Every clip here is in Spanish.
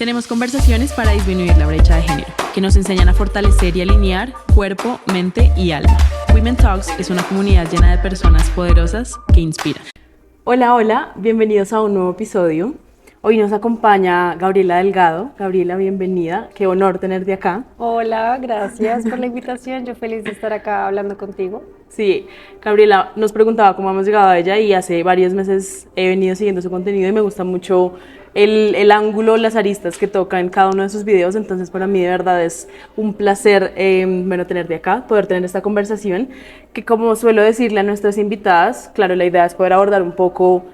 Tenemos conversaciones para disminuir la brecha de género, que nos enseñan a fortalecer y alinear cuerpo, mente y alma. Women Talks es una comunidad llena de personas poderosas que inspiran. Hola, bienvenidos a un nuevo episodio. Hoy nos acompaña Gabriela Delgado. Gabriela, bienvenida. Qué honor tenerte acá. Hola, gracias por la invitación. Yo feliz de estar acá hablando contigo. Sí, Gabriela nos preguntaba cómo hemos llegado a ella y hace varios meses he venido siguiendo su contenido y me gusta mucho el ángulo, las aristas que toca en cada uno de sus videos. Entonces para mí de verdad es un placer tenerte acá, poder tener esta conversación que, como suelo decirle a nuestras invitadas, claro, la idea es poder abordar un poco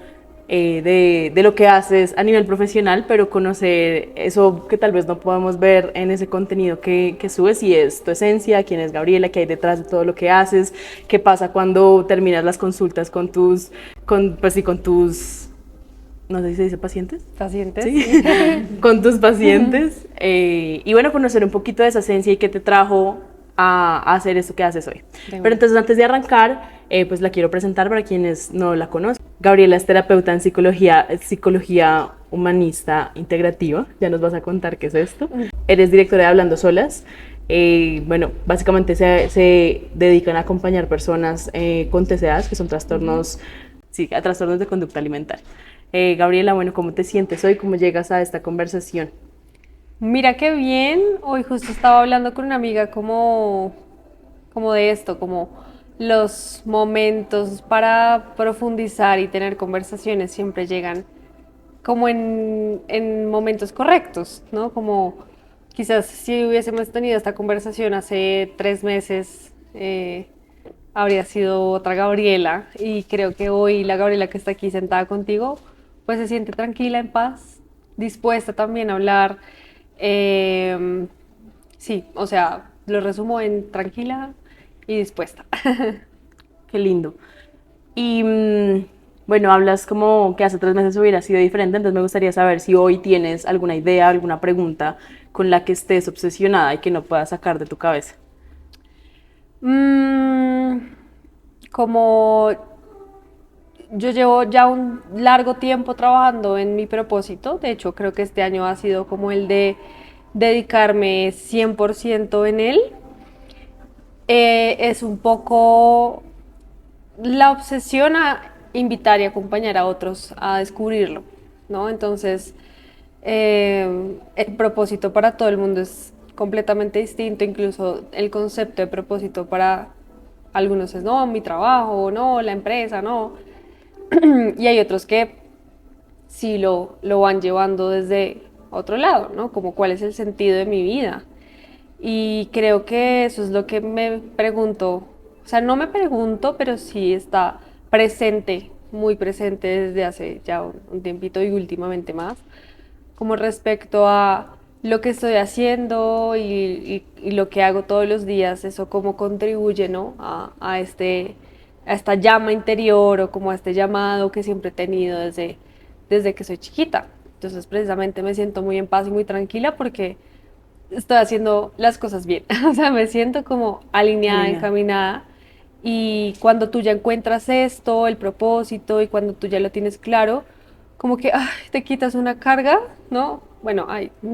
de lo que haces a nivel profesional, pero conocer eso que tal vez no podemos ver en ese contenido que subes, y es tu esencia, quién es Gabriela, qué hay detrás de todo lo que haces, qué pasa cuando terminas las consultas con tus, no sé si se dice pacientes. ¿Pacientes? Sí, con tus pacientes. Y bueno, conocer un poquito de esa esencia y qué te trajo a hacer eso que haces hoy. Pero entonces, antes de arrancar, pues la quiero presentar para quienes no la conocen. Gabriela es terapeuta en psicología humanista integrativa. Ya nos vas a contar qué es esto. Eres directora de Hablando Solas. Bueno, básicamente se dedican a acompañar personas con TCAs, que son trastornos, trastornos de conducta alimentaria. Gabriela, bueno, ¿cómo te sientes hoy? ¿Cómo llegas a esta conversación? Mira qué bien. Hoy justo estaba hablando con una amiga como de esto, como los momentos para profundizar y tener conversaciones siempre llegan como en momentos correctos, ¿no? Como quizás si hubiésemos tenido esta conversación hace 3 meses, habría sido otra Gabriela, y creo que hoy la Gabriela que está aquí sentada contigo, pues se siente tranquila, en paz, dispuesta también a hablar. Eh, sí, o sea, lo resumo en tranquila y dispuesta. Qué lindo. Y bueno, hablas como que hace 3 meses hubiera sido diferente, entonces me gustaría saber si hoy tienes alguna idea, alguna pregunta con la que estés obsesionada y que no puedas sacar de tu cabeza. Mm, como yo llevo ya un largo tiempo trabajando en mi propósito, de hecho creo que este año ha sido como el de dedicarme 100% en él. Es un poco la obsesión a invitar y acompañar a otros a descubrirlo, ¿no? Entonces, el propósito para todo el mundo es completamente distinto, incluso el concepto de propósito para algunos es, no, mi trabajo, no, la empresa, no. Y hay otros que sí lo van llevando desde otro lado, ¿no? Como cuál es el sentido de mi vida. Y creo que eso es lo que me pregunto, o sea, no me pregunto, pero sí está presente, muy presente desde hace ya un tiempito y últimamente más, como respecto a lo que estoy haciendo y lo que hago todos los días, eso cómo contribuye, ¿no? A esta llama interior, o como a este llamado que siempre he tenido desde que soy chiquita. Entonces, precisamente me siento muy en paz y muy tranquila porque estoy haciendo las cosas bien. O sea, me siento como alineada, Alineada. encaminada. Y cuando tú ya encuentras esto, el propósito, y cuando tú ya lo tienes claro, como que te quitas una carga, ¿no? Bueno,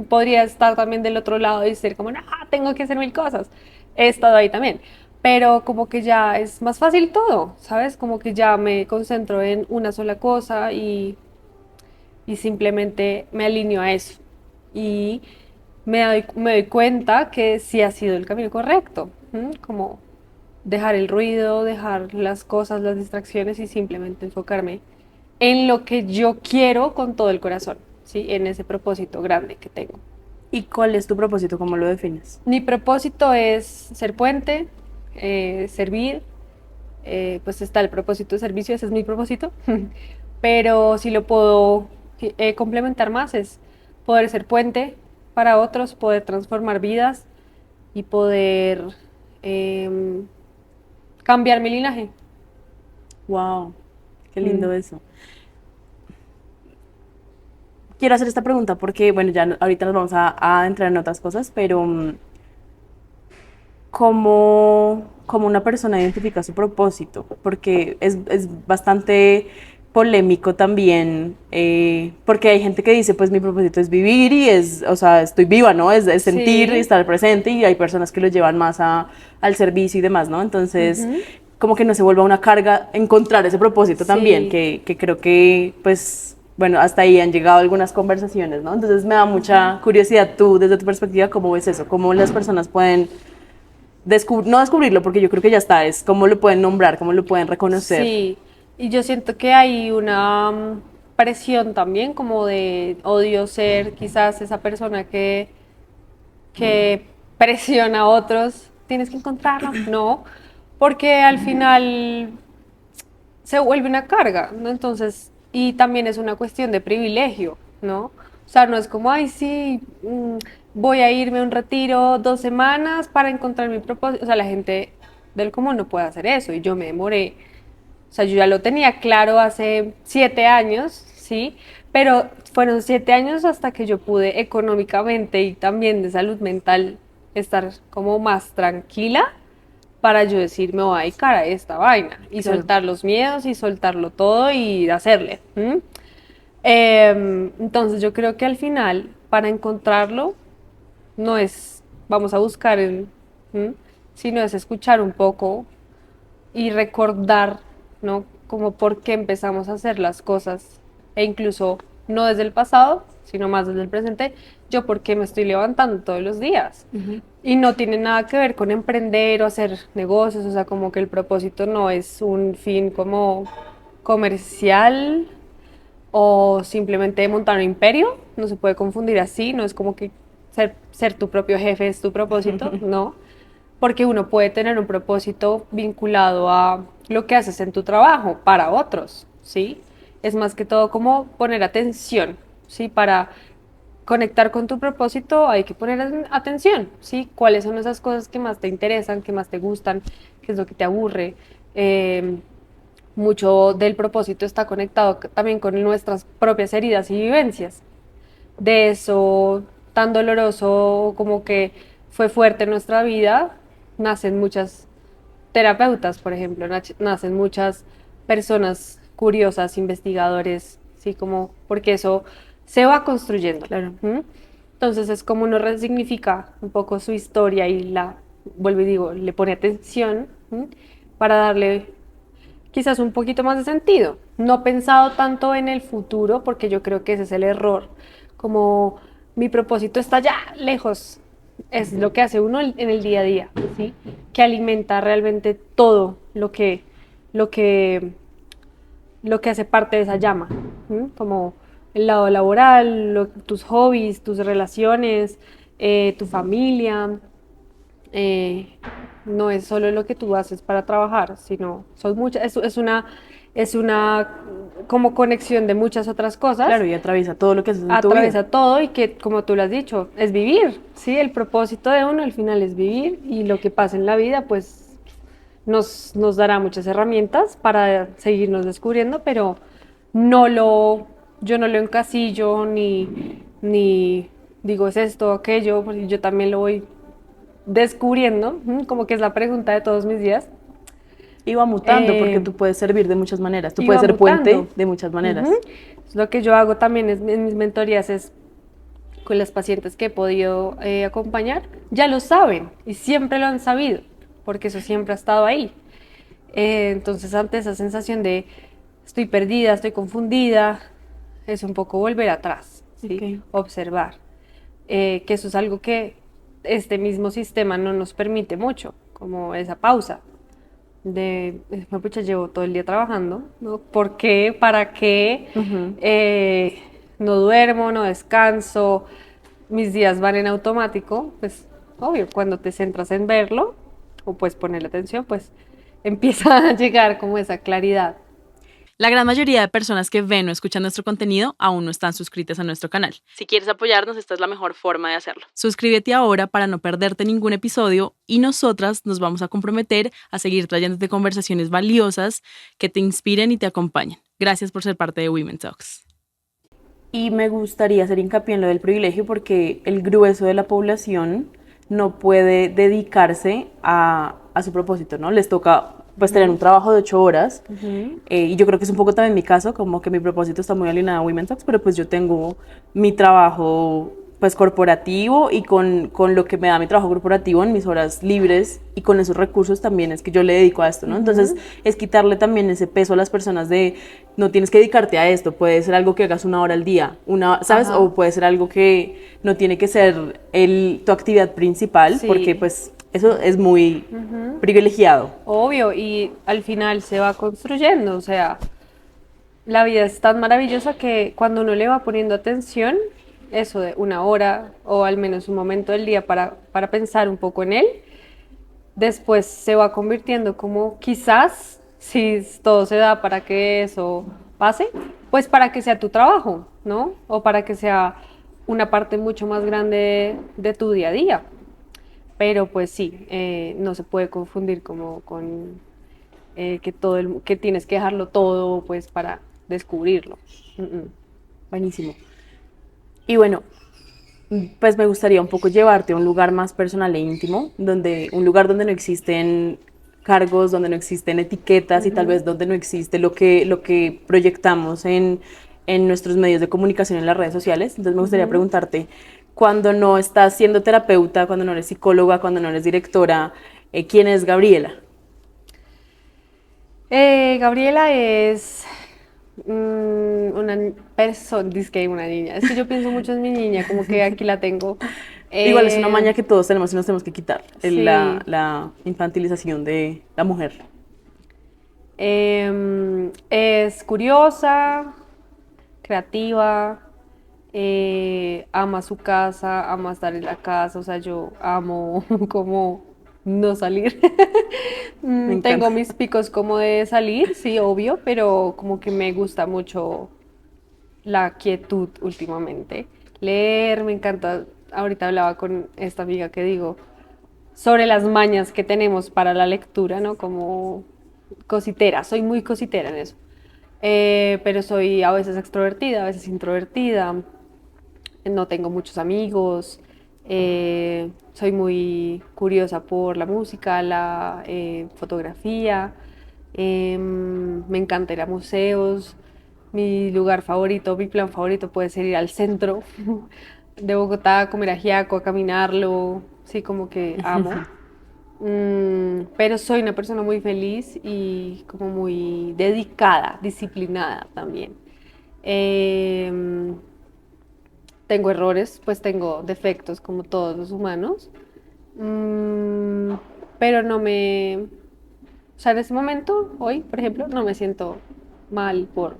podría estar también del otro lado y decir como, no, tengo que hacer 1000 cosas. He estado ahí también. Pero como que ya es más fácil todo, ¿sabes? Como que ya me concentro en una sola cosa y simplemente me alineo a eso. Y me doy cuenta que sí ha sido el camino correcto, ¿m? Como dejar el ruido, dejar las cosas, las distracciones, y simplemente enfocarme en lo que yo quiero con todo el corazón, ¿sí? En ese propósito grande que tengo. ¿Y cuál es tu propósito? ¿Cómo lo defines? Mi propósito es ser puente, servir, pues está el propósito de servicio, ese es mi propósito, pero si lo puedo complementar más es poder ser puente para otros, poder transformar vidas y poder em, cambiar mi linaje. Wow, qué lindo Mm. eso. Quiero hacer esta pregunta porque, bueno, ahorita nos vamos a entrar en otras cosas, pero ¿cómo una persona identifica su propósito? Porque es bastante polémico también, porque hay gente que dice, pues mi propósito es vivir y es, o sea, estoy viva, ¿no? Es sentir y Sí. estar presente y hay personas que lo llevan más al servicio y demás, ¿no? Entonces, Ujú. como que no se vuelva una carga encontrar ese propósito también, Sí. que creo que, pues, bueno, hasta ahí han llegado algunas conversaciones, ¿no? Entonces me da mucha curiosidad tú, desde tu perspectiva, ¿cómo ves eso? ¿Cómo las personas pueden no descubrirlo, porque yo creo que ya está, es cómo lo pueden nombrar, cómo lo pueden reconocer? Sí, y yo siento que hay una presión también como de odio ser quizás esa persona que presiona a otros, tienes que encontrarlo, no, porque al final se vuelve una carga, ¿no? Entonces, y también es una cuestión de privilegio, ¿no? O sea, no es como, ay, sí, voy a irme a un retiro 2 semanas para encontrar mi propósito. O sea, la gente del común no puede hacer eso y yo me demoré. O sea, yo ya lo tenía claro hace 7 años, ¿sí? Pero fueron 7 años hasta que yo pude económicamente y también de salud mental estar como más tranquila para yo decir, me voy a dedicar a esta vaina y Claro. soltar los miedos y soltarlo todo y hacerle. Entonces yo creo que al final, para encontrarlo, no es, vamos a buscar ¿m? Sino es escuchar un poco y recordar, ¿no? Como por qué empezamos a hacer las cosas e incluso no desde el pasado, sino más desde el presente, yo por qué me estoy levantando todos los días. Y no tiene nada que ver con emprender o hacer negocios, o sea, como que el propósito no es un fin como comercial o simplemente montar un imperio, no se puede confundir así, no es como que ser tu propio jefe es tu propósito, no, porque uno puede tener un propósito vinculado a lo que haces en tu trabajo para otros, ¿sí? Es más que todo como poner atención, ¿sí? Para conectar con tu propósito hay que poner atención, ¿sí? ¿Cuáles son esas cosas que más te interesan, que más te gustan, qué es lo que te aburre? Eh, Mucho del propósito está conectado también con nuestras propias heridas y vivencias. De eso tan doloroso como que fue fuerte en nuestra vida, nacen muchas terapeutas, por ejemplo, nacen muchas personas curiosas, investigadores, sí, como porque eso se va construyendo. Claro. ¿M? Entonces es como uno resignifica un poco su historia y vuelvo y digo, le pone atención, ¿m? Para darle quizás un poquito más de sentido. No pensado tanto en el futuro, porque yo creo que ese es el error. Como mi propósito está ya lejos, es lo que hace uno en el día a día, ¿sí? Que alimenta realmente todo lo que, lo que hace parte de esa llama, ¿sí? Como el lado laboral, tus hobbies, tus relaciones, tu familia, eh, no es solo lo que tú haces para trabajar, sino son muchas, es una como conexión de muchas otras cosas, Claro, y atraviesa todo lo que haces en tu vida. atraviesa todo y que, como tú lo has dicho, es vivir, ¿sí? El propósito de uno al final es vivir y lo que pasa en la vida, pues nos dará muchas herramientas para seguirnos descubriendo, pero no lo, yo no lo encasillo ni digo es esto o aquello, porque yo también lo voy descubriendo, como que es la pregunta de todos mis días, Y va mutando porque tú puedes servir de muchas maneras, tú y puedes va ser puente mutando. de muchas maneras. Ujú. Lo que yo hago también en mis mentorías es con las pacientes que he podido acompañar, ya lo saben y siempre lo han sabido, porque eso siempre ha estado ahí. Entonces, ante esa sensación de estoy perdida, estoy confundida, es un poco volver atrás, ¿sí? Ok. Observar. Que eso es algo que este mismo sistema no nos permite mucho, como esa pausa de, pucha, llevo todo el día trabajando, ¿no? ¿Por qué? ¿Para qué? Ujú. No duermo, no descanso, mis días van en automático, pues obvio, cuando te centras en verlo o pues ponerle atención, pues empieza a llegar como esa claridad. La gran mayoría de personas que ven o escuchan nuestro contenido aún no están suscritas a nuestro canal. Si quieres apoyarnos, esta es la mejor forma de hacerlo. Suscríbete ahora para no perderte ningún episodio y nosotras nos vamos a comprometer a seguir trayéndote conversaciones valiosas que te inspiren y te acompañen. Gracias por ser parte de Women Talks. Y me gustaría hacer hincapié en lo del privilegio porque el grueso de la población no puede dedicarse a su propósito, ¿no? Les toca pues tener un trabajo de 8 horas. Y yo creo que es un poco también mi caso, como que mi propósito está muy alineado a Women Talks, pero pues yo tengo mi trabajo pues corporativo y con lo que me da mi trabajo corporativo en mis horas libres y con esos recursos también es que yo le dedico a esto, ¿no? Entonces es quitarle también ese peso a las personas de no tienes que dedicarte a esto, puede ser algo que hagas 1 hora al día, ¿sabes? Ajá. O puede ser algo que no tiene que ser tu actividad principal, porque Sí, pues eso es muy privilegiado. obvio, y al final se va construyendo, o sea, la vida es tan maravillosa que cuando uno le va poniendo atención, eso de 1 hora o al menos un momento del día para pensar un poco en él, después se va convirtiendo como quizás, si todo se da para que eso pase, pues para que sea tu trabajo, ¿no? O para que sea una parte mucho más grande de tu día a día. Pero pues sí, no se puede confundir como con que tienes que dejarlo todo pues para descubrirlo. Mm, mm. Buenísimo. Y bueno, pues me gustaría un poco llevarte a un lugar más personal e íntimo, un lugar donde no existen cargos, donde no existen etiquetas y tal vez donde no existe lo que proyectamos en nuestros medios de comunicación en las redes sociales. Entonces me gustaría preguntarte, cuando no estás siendo terapeuta, cuando no eres psicóloga, cuando no eres directora, ¿quién es Gabriela? Gabriela es una persona, dice que una niña. Es que yo pienso mucho en mi niña, como que aquí la tengo. Igual es una Eh, maña que todos tenemos y nos tenemos que quitar, sí, la infantilización de la mujer. es curiosa, creativa, ama su casa, ama estar en la casa, o sea, yo amo como no salir. Me Tengo encanta. mis picos como de salir, sí, obvio, pero como que me gusta mucho la quietud últimamente. Leer, me encanta. Ahorita hablaba con esta amiga que digo sobre las mañas que tenemos para la lectura, ¿no? Como cositera, soy muy cositera en eso. Pero soy a veces extrovertida, a veces introvertida, no tengo muchos amigos, soy muy curiosa por la música, la fotografía, me encanta ir a museos, mi lugar favorito, mi plan favorito puede ser ir al centro de Bogotá, a comer ajiaco, a caminarlo, sí, como que amo. Pero soy una persona muy feliz y como muy dedicada, disciplinada también. Em, Tengo errores, pues tengo defectos como todos los humanos, Mm, pero no me, o sea, en este momento, hoy, por ejemplo, no me siento mal por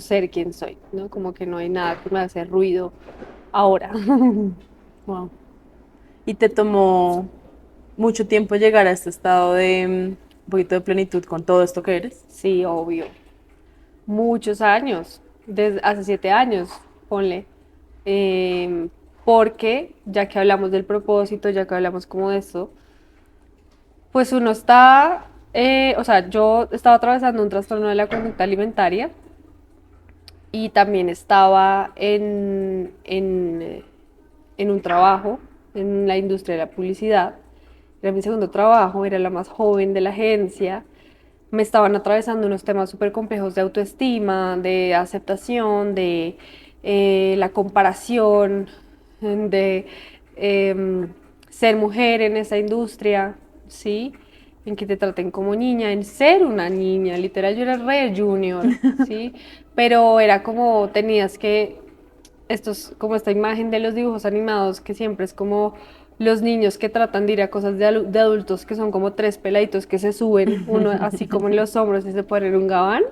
ser quien soy, ¿no? Como que no hay nada que me hace ruido ahora. Wow. Y te tomó mucho tiempo llegar a este estado de un poquito de plenitud con todo esto que eres. Sí, obvio. Muchos años, desde hace 7 años, ponle. Em, Porque ya que hablamos del propósito, ya que hablamos como de esto, pues uno está, o sea, yo estaba atravesando un trastorno de la conducta alimentaria y también estaba en un trabajo en la industria de la publicidad. Era mi segundo trabajo, era la más joven de la agencia. Me estaban atravesando unos temas súper complejos de autoestima, de aceptación, de la comparación, de ser mujer en esa industria, ¿sí? En que te traten como niña, en ser una niña, literal, yo era re junior, ¿sí? Pero era como tenías que como esta imagen de los dibujos animados que siempre es como los niños que tratan de ir a cosas de adultos que son como tres peladitos que se suben, uno así como en los hombros y se ponen un gabán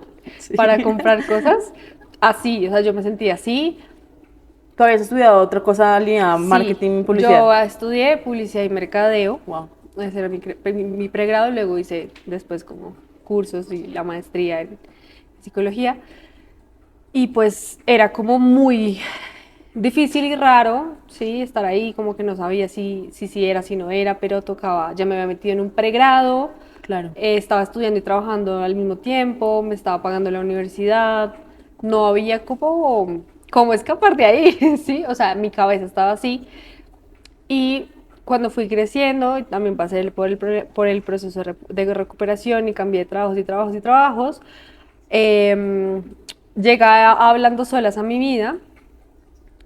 para Sí. comprar cosas. Así, o sea, yo me sentía así. ¿Tú habías estudiado otra cosa alineada a Sí, marketing y publicidad? yo estudié publicidad y mercadeo, Wow. ese era mi pregrado, y luego hice después como cursos y la maestría en psicología. Y pues era como muy difícil y raro, sí, estar ahí, como que no sabía si era, si no era, pero tocaba, ya me había metido en un pregrado, Claro. estaba estudiando y trabajando al mismo tiempo, me estaba pagando la universidad, no había como escapar de ahí, sí, o sea, mi cabeza estaba así. Y cuando fui creciendo, también pasé por el proceso de recuperación y cambié de trabajos y trabajos y trabajos. Eh, Llegué hablando solas a mi vida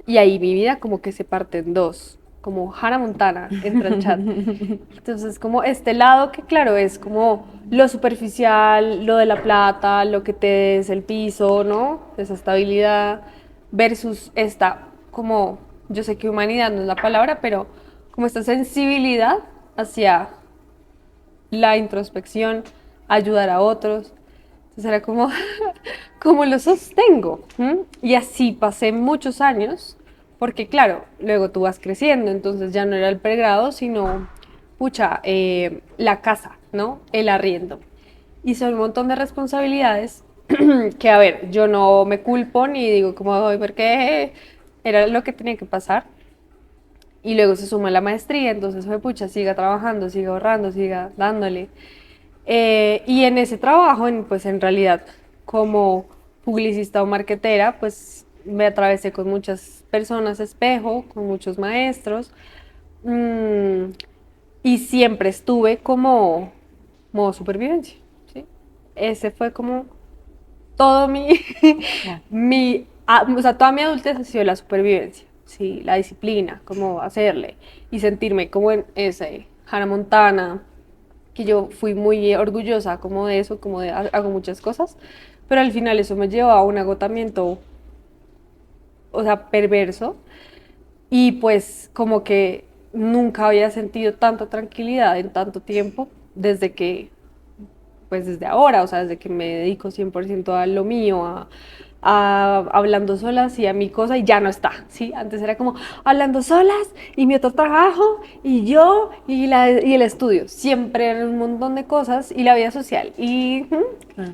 y ahí mi vida como que se parte en dos, como Hannah Montana entra al chat. Entonces como este lado que claro es como lo superficial, lo de la plata, lo que te es el piso, ¿no? Esa estabilidad versus esta como, yo sé que humanidad no es la palabra, pero como esta sensibilidad hacia la introspección, ayudar a otros. Entonces era como, ¿cómo lo sostengo? ¿Mm? Y así pasé muchos años, porque claro, luego tú vas creciendo, entonces ya no era el pregrado, sino, pucha, la casa, ¿no? El arriendo. Y son un montón de responsabilidades que, a ver, yo no me culpo ni digo como, "Ay, ¿por qué?". Era lo que tenía que pasar. Y luego se suma la maestría, entonces fue, pucha, siga trabajando, siga ahorrando, siga dándole. Y en ese trabajo, pues en realidad, como publicista o marketera, pues me atravesé con muchas personas espejo, con muchos maestros, mm, y siempre estuve como modo supervivencia, ¿sí? Ese fue como todo Wow. o sea, toda mi adultez ha sido la supervivencia, sí, la disciplina, cómo hacerle, y sentirme como en ese Hannah Montana, que yo fui muy orgullosa como de eso, como de hago muchas cosas, pero al final eso me llevó a un agotamiento, o sea, perverso, y pues como que nunca había sentido tanta tranquilidad en tanto tiempo desde que, pues desde ahora, o sea, desde que me dedico 100% a lo mío, a hablando solas y a mi cosa y ya no está, ¿sí? Antes era como hablando solas y mi otro trabajo y yo y el estudio, siempre eran un montón de cosas y la vida social y Claro.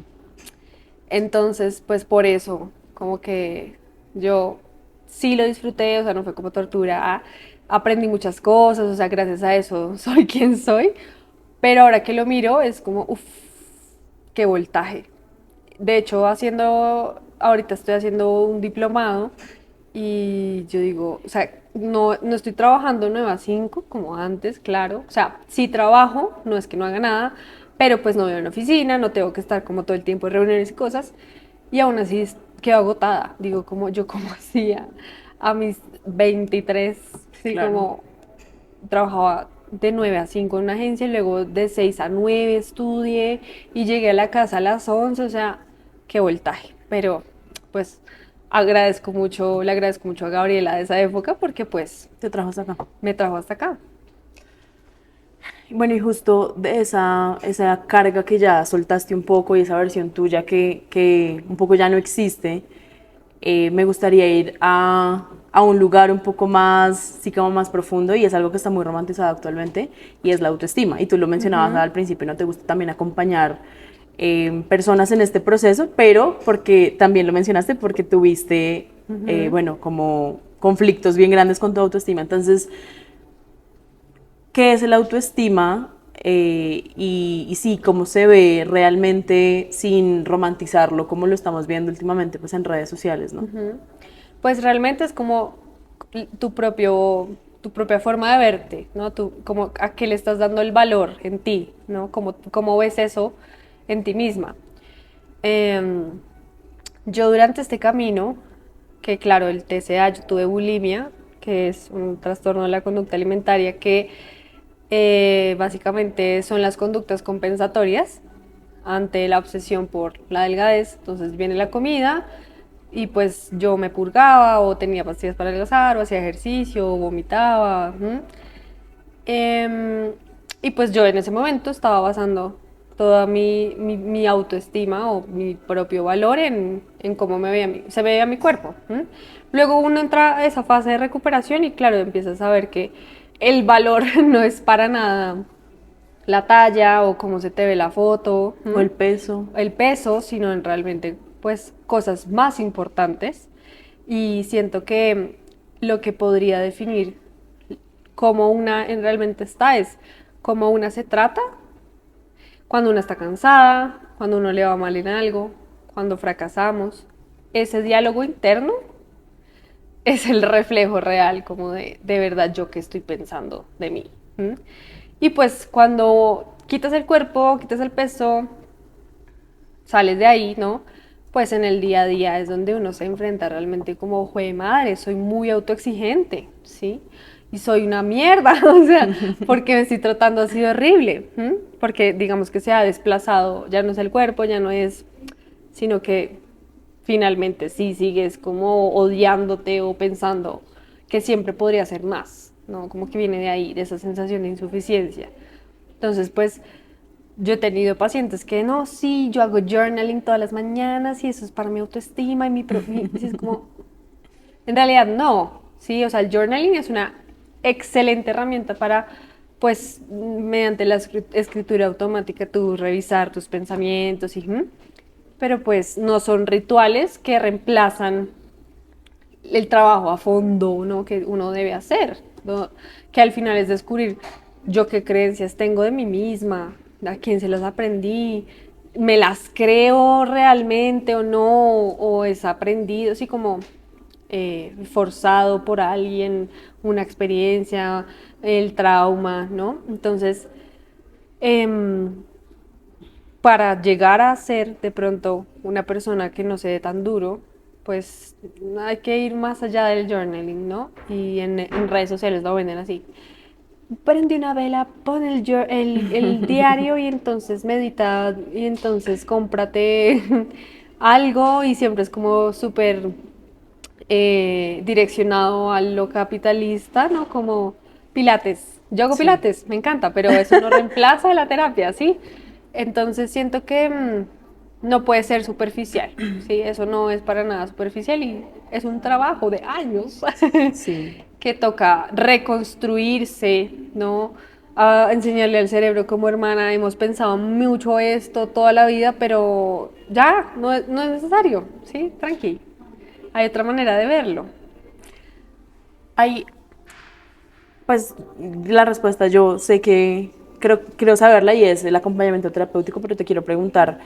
entonces pues por eso como que yo sí lo disfruté, o sea, no fue como tortura, aprendí muchas cosas, o sea, gracias a eso soy quien soy, pero ahora que lo miro es como, uff, qué voltaje. De hecho, ahorita estoy haciendo un diplomado y yo digo, o sea, no estoy trabajando 9 a 5 como antes, claro. O sea, sí trabajo, no es que no haga nada, pero pues no voy a una oficina, no tengo que estar como todo el tiempo en reuniones y cosas. Y aún así quedo agotada. Digo, como yo como hacía a mis 23, sí, Claro. como trabajaba de 9 a 5 en una agencia y luego de 6 a 9 estudié y llegué a la casa a las 11, o sea, qué voltaje. Pero pues le agradezco mucho a Gabriela de esa época porque pues Te trajo hasta acá. me trajo hasta acá. Bueno, y justo de esa carga que ya soltaste un poco y esa versión tuya que un poco ya no existe, me gustaría ir a un lugar un poco más, sí como más profundo y es algo que está muy romantizado actualmente y es la autoestima. Y tú lo mencionabas Ujú. al principio, ¿no? Te gusta también acompañar personas en este proceso, pero porque también lo mencionaste porque tuviste, bueno, como conflictos bien grandes con tu autoestima. Entonces, ¿qué es el autoestima? Y sí, cómo se ve realmente sin romantizarlo, como lo estamos viendo últimamente pues en redes sociales, ¿no? Pues realmente es como tu propia forma de verte, ¿no? Tú, como a qué le estás dando el valor en ti, ¿no? Cómo ves eso en ti misma. Em, yo durante este camino, que claro, el TCA, yo tuve bulimia, que es un trastorno de la conducta alimentaria que básicamente son las conductas compensatorias ante la obsesión por la delgadez. Entonces viene la comida y pues yo me purgaba o tenía pastillas para adelgazar o hacía ejercicio o vomitaba. Em, y pues yo en ese momento estaba basando toda mi autoestima o mi propio valor en cómo se veía mi cuerpo. Luego uno entra a esa fase de recuperación y claro, empiezas a ver que el valor no es para nada la talla o cómo se te ve la foto, O el peso. el peso, sino en realmente pues cosas más importantes. Y siento que lo que podría definir cómo una realmente está es cómo una se trata cuando una está cansada, cuando uno le va mal en algo, cuando fracasamos. Ese diálogo interno es el reflejo real como de verdad yo que estoy pensando de mí. ¿m? Y pues cuando quitas el cuerpo, quitas el peso, sales de ahí, ¿no? Pues en el día a día es donde uno se enfrenta realmente como, jue madre, soy muy autoexigente, ¿sí? Y soy una mierda, o sea, porque me estoy tratando así de horrible, ¿m? Porque digamos que se ha desplazado, ya no es el cuerpo, ya no es, sino que finalmente sí sigues como odiándote o pensando que siempre podría ser más, ¿no? Como que viene de ahí, de esa sensación de insuficiencia. Entonces, pues yo he tenido pacientes que no, sí, yo hago journaling todas las mañanas y eso es para mi autoestima y y es como, en realidad no, sí, o sea, el journaling es una excelente herramienta para, pues, mediante la escritura automática, tú revisar tus pensamientos y, pero pues no son rituales que reemplazan el trabajo a fondo, ¿no? Que uno debe hacer, ¿no? Que al final es descubrir yo qué creencias tengo de mí misma, a quién se las aprendí, me las creo realmente o no, o es aprendido, así como forzado por alguien, una experiencia, el trauma, ¿no? Entonces, eh, para llegar a ser de pronto una persona que no se dé tan duro, pues hay que ir más allá del journaling, ¿no? Y en redes sociales lo venden así. Prende una vela, pon el diario y entonces medita y entonces cómprate algo y siempre es como súper direccionado a lo capitalista, ¿no? Como pilates. Yo hago Sí. pilates, me encanta, pero eso no reemplaza la terapia, ¿sí? Entonces siento que no puede ser superficial, ¿sí? Eso no es para nada superficial y es un trabajo de años Sí. que toca reconstruirse, ¿no? A enseñarle al cerebro como hermana, hemos pensado mucho esto toda la vida, pero ya, no es necesario, ¿sí? Tranqui. Hay otra manera de verlo. Hay, pues la respuesta yo sé que creo saberla y es el acompañamiento terapéutico, pero te quiero preguntar,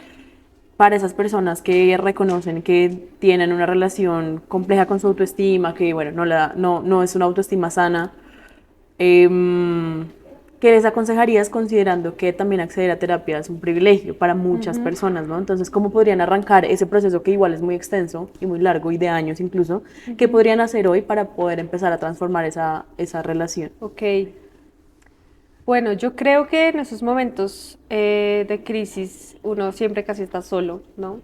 para esas personas que reconocen que tienen una relación compleja con su autoestima, que bueno, no es una autoestima sana, ¿qué les aconsejarías considerando que también acceder a terapia es un privilegio para muchas personas, ¿no? Entonces, ¿cómo podrían arrancar ese proceso que igual es muy extenso y muy largo y de años incluso? ¿Qué podrían hacer hoy para poder empezar a transformar esa relación? Ok. Bueno, yo creo que en esos momentos de crisis uno siempre casi está solo, ¿no?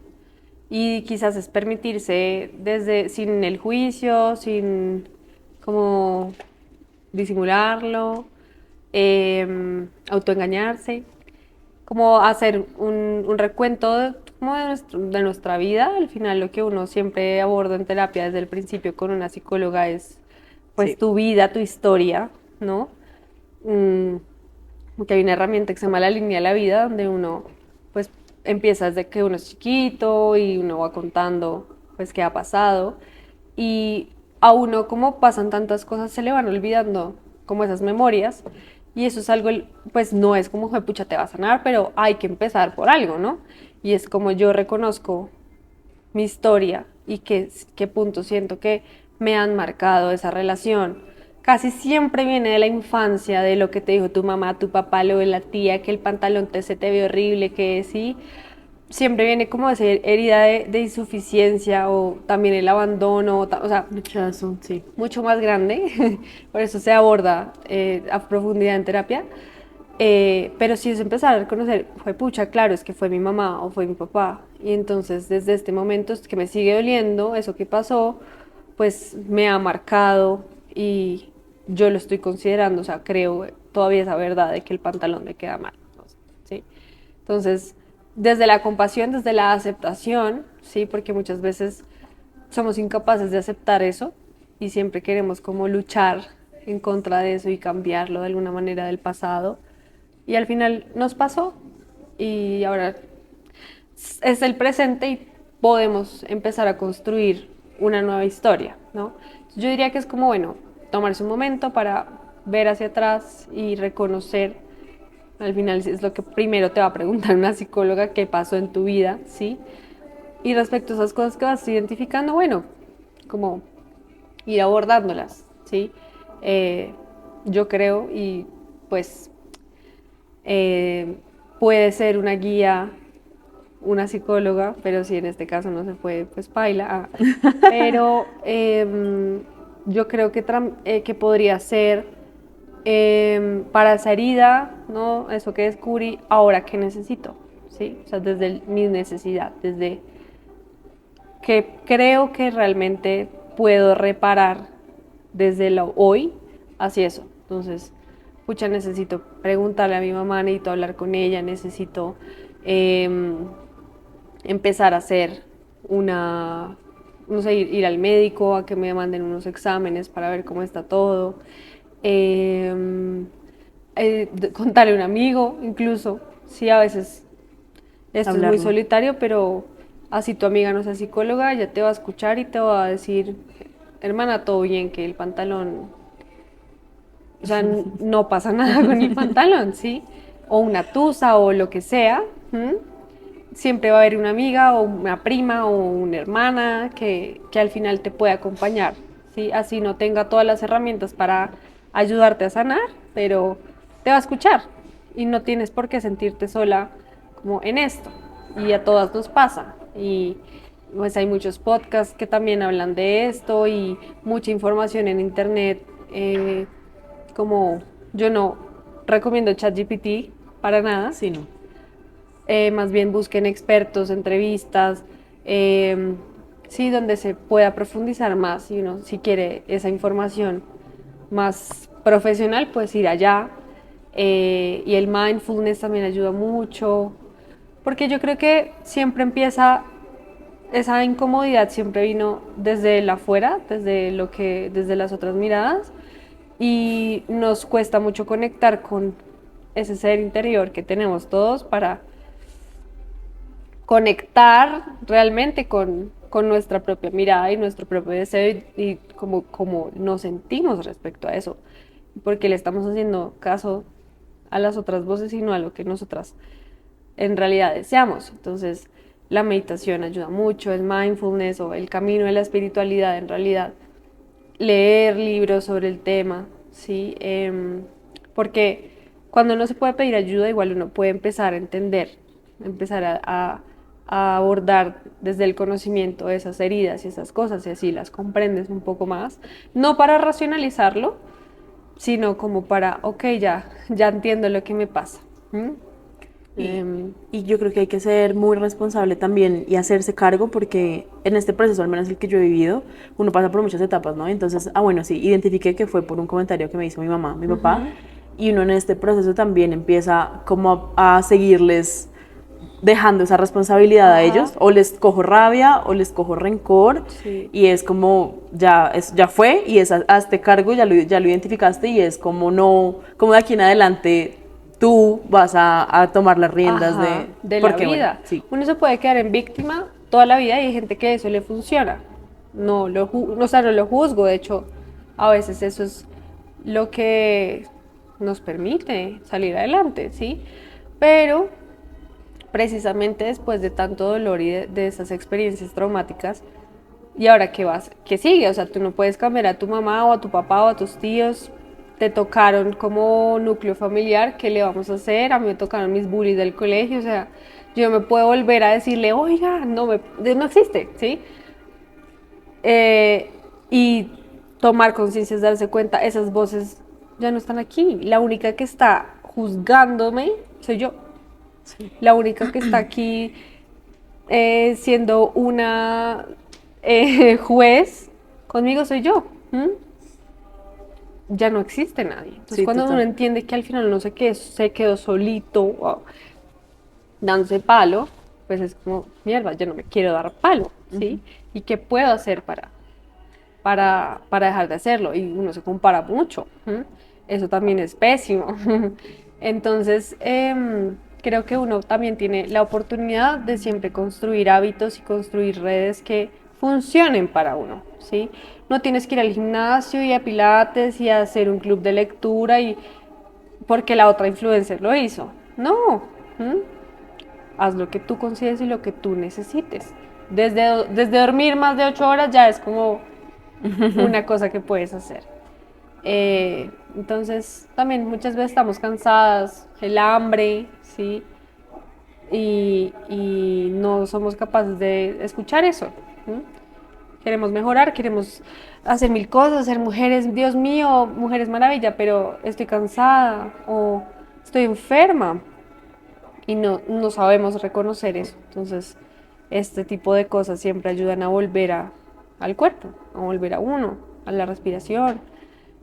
Y quizás es permitirse desde, sin el juicio, sin como disimularlo, autoengañarse, como hacer un recuento como de nuestra vida. Al final lo que uno siempre aborda en terapia desde el principio con una psicóloga es pues Sí. tu vida, tu historia, ¿no? Mm, que hay una herramienta que se llama la línea de la vida, donde uno pues empieza desde que uno es chiquito y uno va contando pues qué ha pasado y a uno como pasan tantas cosas se le van olvidando como esas memorias y eso es algo pues no es como pucha te va a sanar, pero hay que empezar por algo, ¿no? Y es como yo reconozco mi historia y qué puntos siento que me han marcado esa relación. Casi siempre viene de la infancia, de lo que te dijo tu mamá, tu papá, lo de la tía, que el pantalón se te ve horrible, que sí. Siempre viene como esa herida de insuficiencia o también el abandono, o sea, Rechazo, sí. mucho más grande. Por eso se aborda a profundidad en terapia. Pero si es empezar a reconocer, fue pucha, claro, es que fue mi mamá o fue mi papá. Y entonces desde este momento es que me sigue doliendo eso que pasó, pues me ha marcado y yo lo estoy considerando, o sea, creo todavía esa verdad de que el pantalón me queda mal, ¿no? ¿Sí? Entonces, desde la compasión, desde la aceptación, ¿sí? Porque muchas veces somos incapaces de aceptar eso y siempre queremos como luchar en contra de eso y cambiarlo de alguna manera del pasado. Y al final nos pasó y ahora es el presente y podemos empezar a construir una nueva historia, ¿no? Yo diría que es como, bueno, tomarse un momento para ver hacia atrás y reconocer, al final es lo que primero te va a preguntar una psicóloga, qué pasó en tu vida, ¿sí? Y respecto a esas cosas que vas identificando, bueno, como ir abordándolas, ¿sí? Eh, yo creo y pues puede ser una guía, una psicóloga, pero si en este caso no se puede, pues paila. Pero yo creo que podría ser para esa herida, ¿no? Eso que descubrí, ahora que necesito, ¿sí? O sea, desde mi necesidad, desde que creo que realmente puedo reparar desde lo hoy hacia eso. Entonces, pucha, necesito preguntarle a mi mamá, necesito hablar con ella, necesito empezar a hacer no sé, ir al médico, a que me manden unos exámenes para ver cómo está todo. Contarle a un amigo, incluso, sí, a veces esto es muy Hablarlo. solitario, pero así tu amiga no sea psicóloga, ella te va a escuchar y te va a decir, hermana, todo bien, que el pantalón, o sea, no pasa nada con el pantalón, ¿sí? O una tusa o lo que sea. ¿M? Siempre va a haber una amiga o una prima o una hermana que al final te puede acompañar, ¿sí? Así no tenga todas las herramientas para ayudarte a sanar, pero te va a escuchar y no tienes por qué sentirte sola como en esto. Y a todas nos pasa. Y pues hay muchos podcasts que también hablan de esto y mucha información en internet. Como yo no recomiendo ChatGPT para nada, Sí, no. más bien busquen expertos, entrevistas, sí, donde se pueda profundizar más y uno si quiere esa información más profesional, pues ir allá. Y el mindfulness también ayuda mucho, porque yo creo que siempre empieza, esa incomodidad siempre vino desde el afuera, desde las otras miradas, y nos cuesta mucho conectar con ese ser interior que tenemos todos para conectar realmente con nuestra propia mirada y nuestro propio deseo y como nos sentimos respecto a eso, porque le estamos haciendo caso a las otras voces y no a lo que nosotras en realidad deseamos. Entonces, la meditación ayuda mucho, el mindfulness o el camino de la espiritualidad en realidad, leer libros sobre el tema, ¿sí? Porque cuando no se puede pedir ayuda, igual uno puede empezar a entender, empezar a abordar desde el conocimiento esas heridas y esas cosas y así las comprendes un poco más, no para racionalizarlo, sino como para, ok, ya entiendo lo que me pasa. ¿Mm? Y, Em, y yo creo que hay que ser muy responsable también y hacerse cargo porque en este proceso, al menos el que yo he vivido, uno pasa por muchas etapas, ¿no? Entonces, bueno, sí, identifiqué que fue por un comentario que me hizo mi mamá, mi papá, Ujú. y uno en este proceso también empieza como a seguirles dejando esa responsabilidad a Ajá, ellos, o les cojo rabia o les cojo rencor, sí. y es como ya fue y es hazte cargo, ya lo identificaste y es como no, como de aquí en adelante tú vas a tomar las riendas Ajá, de, de la porque bueno, vida. sí, Uno se puede quedar en víctima toda la vida y hay gente que eso le funciona. O sea, no lo juzgo, de hecho, a veces eso es lo que nos permite salir adelante, ¿sí? Pero precisamente después de tanto dolor y de esas experiencias traumáticas, ¿y ahora qué vas? ¿Qué sigue? O sea, tú no puedes cambiar a tu mamá o a tu papá o a tus tíos. Te tocaron como núcleo familiar, ¿qué le vamos a hacer? A mí me tocaron mis bullies del colegio, o sea, yo me puedo volver a decirle, oiga, no existe, ¿sí? Eh, y tomar conciencia es darse cuenta, esas voces ya no están aquí. La única que está juzgándome soy yo. sí, La única que está aquí siendo una juez conmigo soy yo. ¿M? Ya no existe nadie. Entonces sí, cuando uno total. entiende que al final no sé qué, se quedó solito dándose palo, pues es como, mierda, yo no me quiero dar palo, ¿sí? ¿Y qué puedo hacer para dejar de hacerlo? Y uno se compara mucho. ¿M? Eso también es pésimo. Entonces, creo que uno también tiene la oportunidad de siempre construir hábitos y construir redes que funcionen para uno, ¿sí? No tienes que ir al gimnasio y a pilates y a hacer un club de lectura y porque la otra influencer lo hizo. No, ¿m? Haz lo que tú consideres y lo que tú necesites. Desde dormir más de 8 horas ya es como una cosa que puedes hacer. Entonces, también muchas veces estamos cansadas, el hambre, ¿sí? Y no somos capaces de escuchar eso. ¿Sí? Queremos mejorar, queremos hacer mil cosas, ser mujeres, Dios mío, mujeres maravilla, pero estoy cansada o estoy enferma y no sabemos reconocer eso. Entonces, este tipo de cosas siempre ayudan a volver al cuerpo, a volver a uno, a la respiración,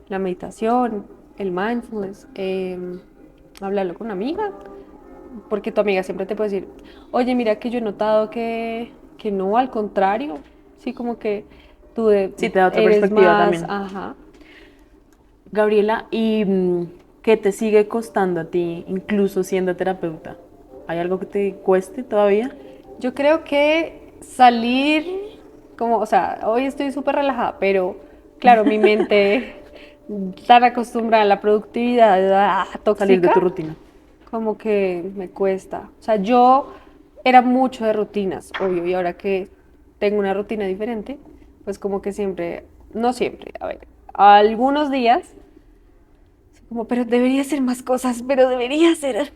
la meditación, el mindfulness, hablarlo con una amiga, porque tu amiga siempre te puede decir, oye, mira que yo he notado que no, al contrario, sí, como que tú Sí, te da otra eres perspectiva más, también. ajá. Gabriela, ¿y qué te sigue costando a ti, incluso siendo terapeuta? ¿Hay algo que te cueste todavía? Yo creo que salir, como, o sea, hoy estoy súper relajada, pero claro, mi mente tan acostumbrada a la productividad Salir de tu tóxica, rutina. como que me cuesta. O sea, yo era mucho de rutinas, obvio, y ahora que tengo una rutina diferente, pues como que siempre, no siempre, a ver, algunos días, como, pero debería hacer más cosas, pero debería hacer.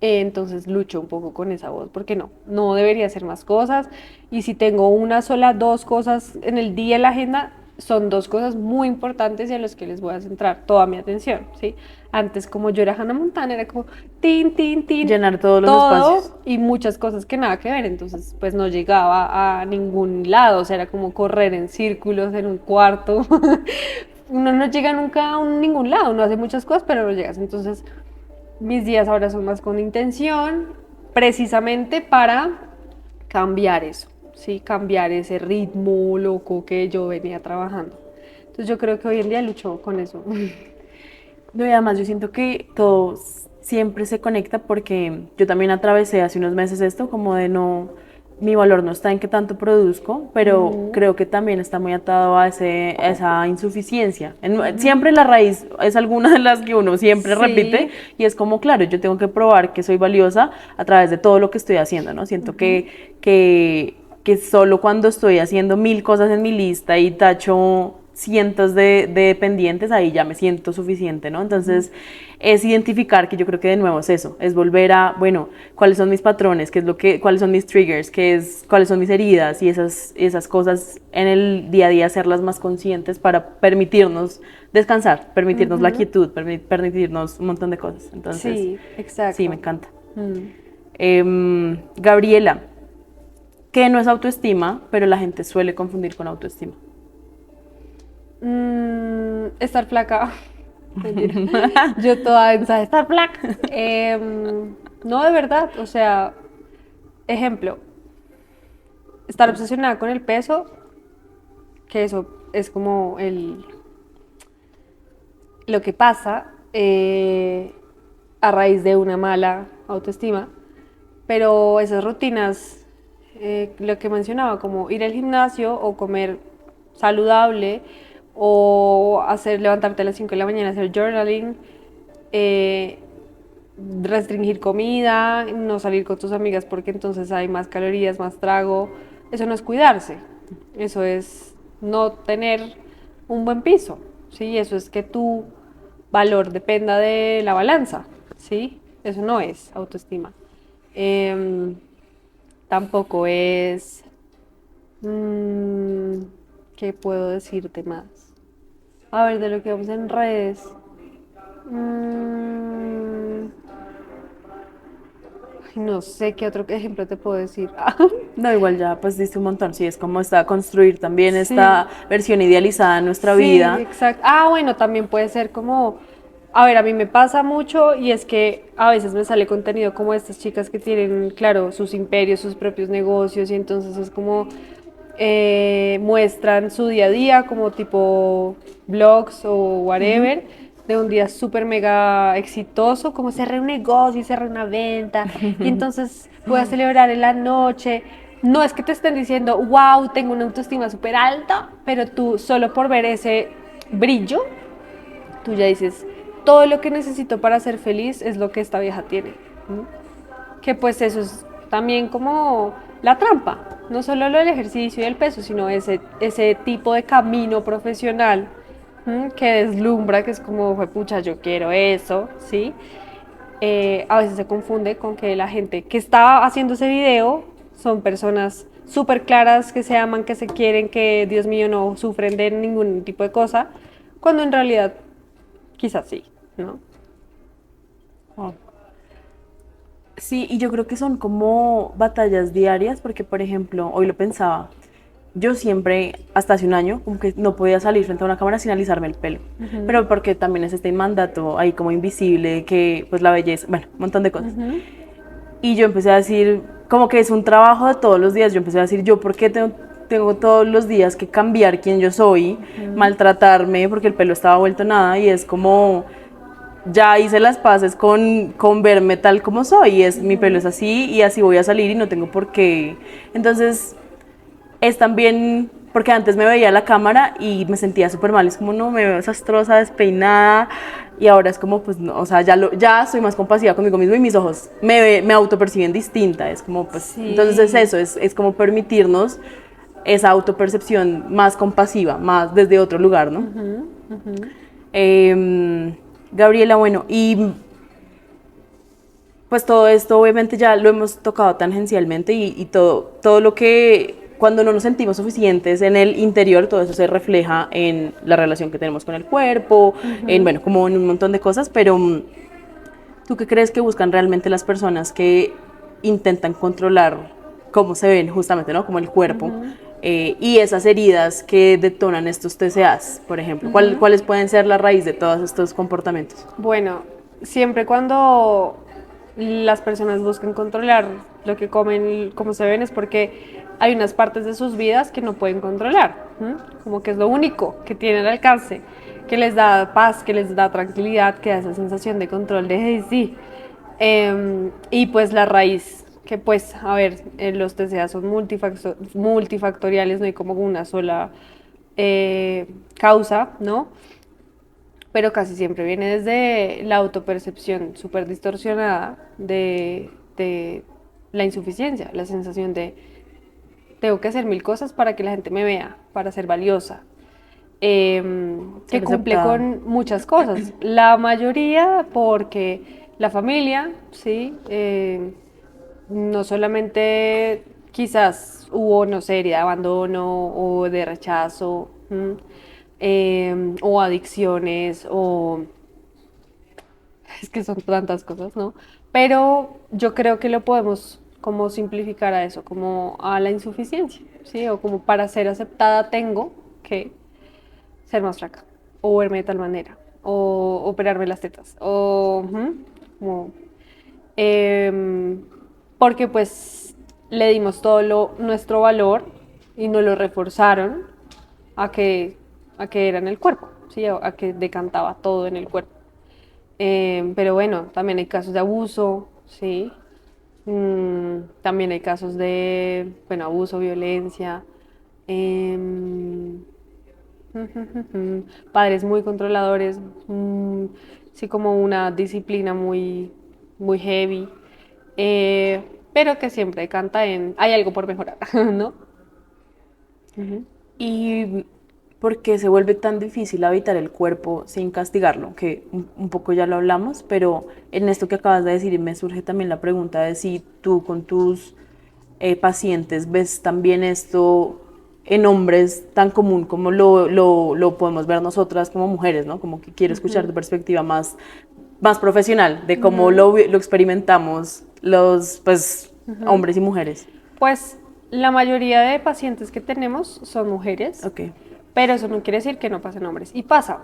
Entonces lucho un poco con esa voz, porque no debería hacer más cosas. Y si tengo una sola, dos cosas en el día en la agenda, son dos cosas muy importantes y a las que les voy a centrar toda mi atención, ¿sí? Antes, como yo era Hannah Montana, era como tin, tin, tin, Llenar todos los espacios. todo y muchas cosas que nada que ver. Entonces, pues no llegaba a ningún lado, o sea, era como correr en círculos en un cuarto. Uno no llega nunca a ningún lado, uno hace muchas cosas, pero no llegas. Entonces, mis días ahora son más con intención, precisamente para cambiar eso, ¿sí? Cambiar ese ritmo loco que yo venía trabajando. Entonces yo creo que hoy en día lucho con eso. No, y además yo siento que todo siempre se conecta porque yo también atravesé hace unos meses esto, como de no, mi valor no está en qué tanto produzco, pero Ujú, creo que también está muy atado a, a esa insuficiencia. ujú. Siempre la raíz es alguna de las que uno siempre repite Sí. y es como, claro, yo tengo que probar que soy valiosa a través de todo lo que estoy haciendo, ¿no? Siento Ujú. que solo cuando estoy haciendo mil cosas en mi lista y tacho cientos de pendientes, ahí ya me siento suficiente, ¿no? Ujú. Entonces, es identificar que yo creo que de nuevo es eso, es volver a, bueno, cuáles son mis patrones, qué es lo que, cuáles son mis triggers, cuáles son mis heridas y esas cosas en el día a día hacerlas más conscientes para permitirnos descansar, permitirnos la Ujú. quietud, permitirnos un montón de cosas. Entonces, Sí, sí, me exacto. encanta. Mm. Gabriela, que no es autoestima, pero la gente suele confundir con autoestima. Estar flaca. Mentira. Yo toda densa de estar flaca. No, de verdad. O sea, ejemplo, estar obsesionada con el peso, que eso es como lo que pasa a raíz de una mala autoestima. Pero esas rutinas, lo que mencionaba, como ir al gimnasio o comer saludable o levantarte a las 5 de la mañana, hacer journaling, eh, restringir comida, no salir con tus amigas porque entonces hay más calorías, más trago. Eso no es cuidarse, eso es no tener un buen piso, ¿sí? Eso es que tu valor dependa de la balanza, ¿sí? Eso no es autoestima. Em, Tampoco es... mm, ¿Qué puedo decirte más? A ver, de lo que vemos en redes. Mm, no sé qué otro ejemplo te puedo decir. No, igual ya pues diste un montón, sí, es como está construir también Sí, esta versión idealizada de nuestra sí, vida. exacto. Ah, bueno, también puede ser como, a ver, a mí me pasa mucho y es que a veces me sale contenido como estas chicas que tienen, claro, sus imperios, sus propios negocios y entonces es como muestran su día a día como tipo blogs o whatever de un día súper mega exitoso, como cerré un negocio y cerré una venta y entonces voy a celebrar en la noche. No es que te estén diciendo, wow, tengo una autoestima súper alta, pero tú solo por ver ese brillo, tú ya dices, todo lo que necesito para ser feliz es lo que esta vieja tiene. ¿Mm? Que pues eso es también como la trampa, no solo lo del ejercicio y el peso, sino ese tipo de camino profesional que deslumbra, que es como, pucha, yo quiero eso, ¿sí? A veces se confunde con que la gente que está haciendo ese video son personas súper claras, que se aman, que se quieren, que, Dios mío, no sufren de ningún tipo de cosa, cuando en realidad quizás sí, ¿no? Oh. Sí, y yo creo que son como batallas diarias, porque por ejemplo, hoy lo pensaba, yo siempre, hasta hace un año, como que no podía salir frente a una cámara sin alisarme el pelo, pero porque también es este mandato ahí como invisible, que pues la belleza, bueno, un montón de cosas. Y yo empecé a decir, como que es un trabajo de todos los días, yo empecé a decir, yo por qué tengo todos los días que cambiar quién yo soy, maltratarme, porque el pelo estaba vuelto nada, y es como ya hice las paces con verme tal como soy, es, mi pelo es así y así voy a salir y no tengo por qué. Entonces es también, porque antes me veía a la cámara y me sentía súper mal, es como no, me veo desastrosa, despeinada, y ahora es como pues no, o sea, ya soy más compasiva conmigo mismo y mis ojos me autoperciben distinta, es como pues, entonces es Sí. eso, es como permitirnos esa autopercepción más compasiva, más desde otro lugar, ¿no? Ujú, ujú. Gabriela, bueno, y pues todo esto obviamente ya lo hemos tocado tangencialmente y todo lo que cuando no nos sentimos suficientes en el interior, todo eso se refleja en la relación que tenemos con el cuerpo, en bueno, como en un montón de cosas, pero ¿tú qué crees que buscan realmente las personas que intentan controlar cómo se ven justamente, ¿no? Como el cuerpo y esas heridas que detonan estos TCAs, por ejemplo? ¿Cuáles pueden ser la raíz de todos estos comportamientos? Bueno, siempre cuando las personas buscan controlar lo que comen, cómo se ven, es porque hay unas partes de sus vidas que no pueden controlar, ¿m? Como que es lo único que tienen al alcance, que les da paz, que les da tranquilidad, que da esa sensación de control de "Hey, sí". Y pues la raíz, que pues, a ver, los TCA son multifactoriales, no hay como una sola causa, ¿no? Pero casi siempre viene desde la autopercepción súper distorsionada de la insuficiencia, la sensación de tengo que hacer mil cosas para que la gente me vea, para ser valiosa, que Ser cumple aceptada. con muchas cosas. La mayoría porque la familia, ¿sí? No solamente quizás hubo, no sé, herida de abandono o de rechazo, o adicciones, o es que son tantas cosas, ¿no? Pero yo creo que lo podemos como simplificar a eso, como a la insuficiencia, ¿sí? O como para ser aceptada tengo que ser más flaca, o verme de tal manera, o operarme las tetas, o como, em, porque pues le dimos todo nuestro valor y nos lo reforzaron a que, a que era en el cuerpo, ¿sí? A que decantaba todo en el cuerpo. Pero bueno, también hay casos de abuso, ¿sí? También hay casos de, bueno, abuso, violencia, em, padres muy controladores, sí, como una disciplina muy heavy, eh, pero que siempre canta en, hay algo por mejorar, ¿no? Ujú. ¿Y por qué se vuelve tan difícil habitar el cuerpo sin castigarlo? Que un poco ya lo hablamos, pero en esto que acabas de decir me surge también la pregunta de si tú con tus pacientes ves también esto en hombres tan común como lo podemos ver nosotras como mujeres, ¿no? Como que quiero escuchar tu perspectiva más profesional de cómo lo experimentamos los pues, hombres y mujeres. Pues la mayoría de pacientes que tenemos son mujeres, Ok. pero eso no quiere decir que no pasen hombres. Y pasa.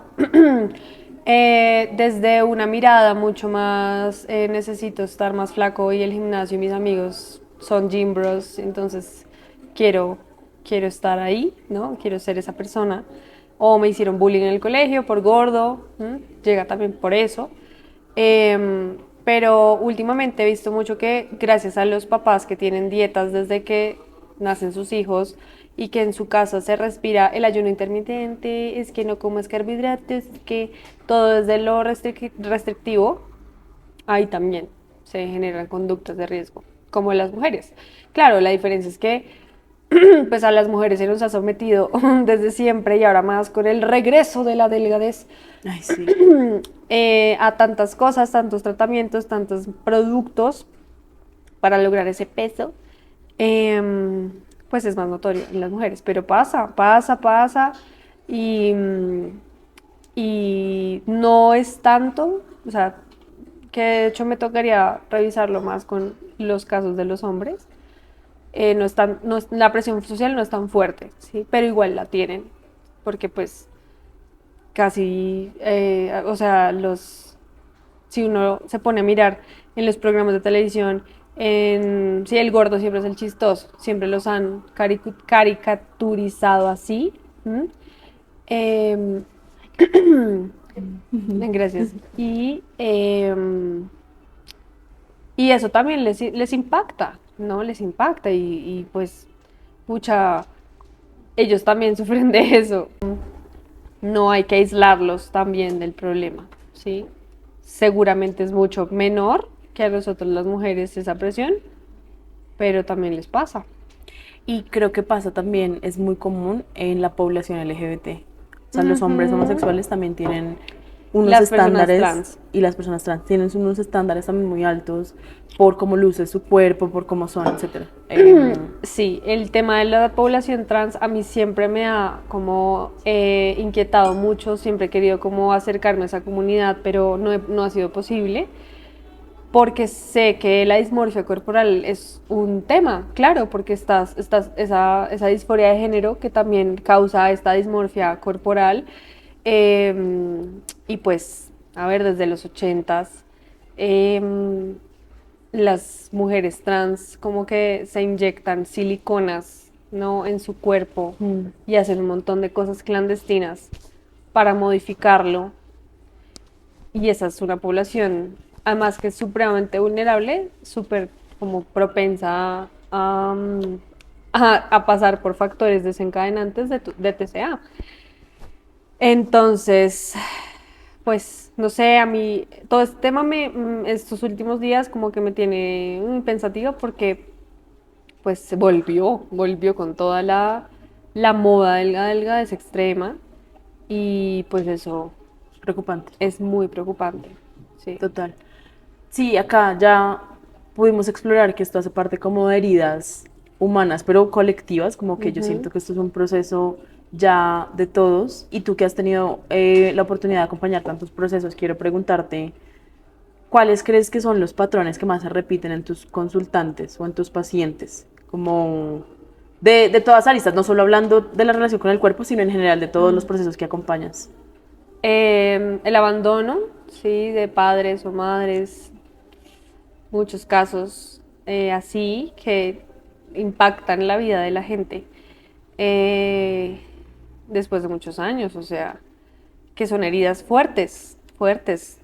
Desde una mirada mucho más, necesito estar más flaco y el gimnasio y mis amigos son gym bros, entonces quiero, quiero estar ahí, ¿no? Quiero ser esa persona. O me hicieron bullying en el colegio por gordo, llega también por eso. Pero últimamente he visto mucho que gracias a los papás que tienen dietas desde que nacen sus hijos y que en su casa se respira el ayuno intermitente, es que no comas carbohidratos, es que todo desde lo restrictivo, ahí también se generan conductas de riesgo, como en las mujeres. Claro, la diferencia es que pues a las mujeres se nos ha sometido desde siempre y ahora más con el regreso de la delgadez Ay, sí. a tantas cosas, tantos tratamientos, tantos productos para lograr ese peso, pues es más notorio en las mujeres, pero pasa y, y no es tanto, o sea, que de hecho me tocaría revisarlo más con los casos de los hombres. No es tan, no es, la presión social no es tan fuerte, ¿sí? Pero igual la tienen, porque pues casi, o sea, si uno se pone a mirar en los programas de televisión, sí, el gordo siempre es el chistoso, siempre los han caricaturizado así. ¿M? Eh, gracias. Y eso también les impacta, ¿no? Les impacta y pues, pucha, ellos también sufren de eso. No hay que aislarlos también del problema, ¿sí? Seguramente es mucho menor que a nosotros las mujeres esa presión, pero también les pasa. Y creo que pasa también, es muy común en la población LGBT. O sea, los hombres Ujú. homosexuales también tienen unos Las personas estándares trans. y las personas trans tienen unos estándares también muy altos por cómo luce su cuerpo, por cómo son, etcétera. Sí, el tema de la población trans a mí siempre me ha como inquietado mucho, siempre he querido como acercarme a esa comunidad, pero no ha sido posible, porque sé que la dismorfia corporal es un tema, claro, porque esa disforia de género que también causa esta dismorfia corporal, eh, y pues, a ver, desde los 80s, eh, las mujeres trans como que se inyectan siliconas, ¿no? En su cuerpo Mm, y hacen un montón de cosas clandestinas para modificarlo. Y esa es una población, además que es supremamente vulnerable, súper como propensa a pasar por factores desencadenantes de TCA. Entonces, pues, no sé, a mí todo este tema estos últimos días como que me tiene pensativa porque pues volvió con toda la moda del delgadez extrema y pues eso preocupante, es muy preocupante, sí. total. Sí, acá ya pudimos explorar que esto hace parte como de heridas humanas, pero colectivas, como que yo Ujú. siento que esto es un proceso ya de todos. Y tú que has tenido la oportunidad de acompañar tantos procesos, quiero preguntarte, ¿cuáles crees que son los patrones que más se repiten en tus consultantes o en tus pacientes? Como de todas aristas, no solo hablando de la relación con el cuerpo, sino en general de todos los procesos que acompañas. El abandono, sí, de padres o madres, muchos casos así que impactan la vida de la gente eh, después de muchos años, o sea, que son heridas fuertes, fuertes,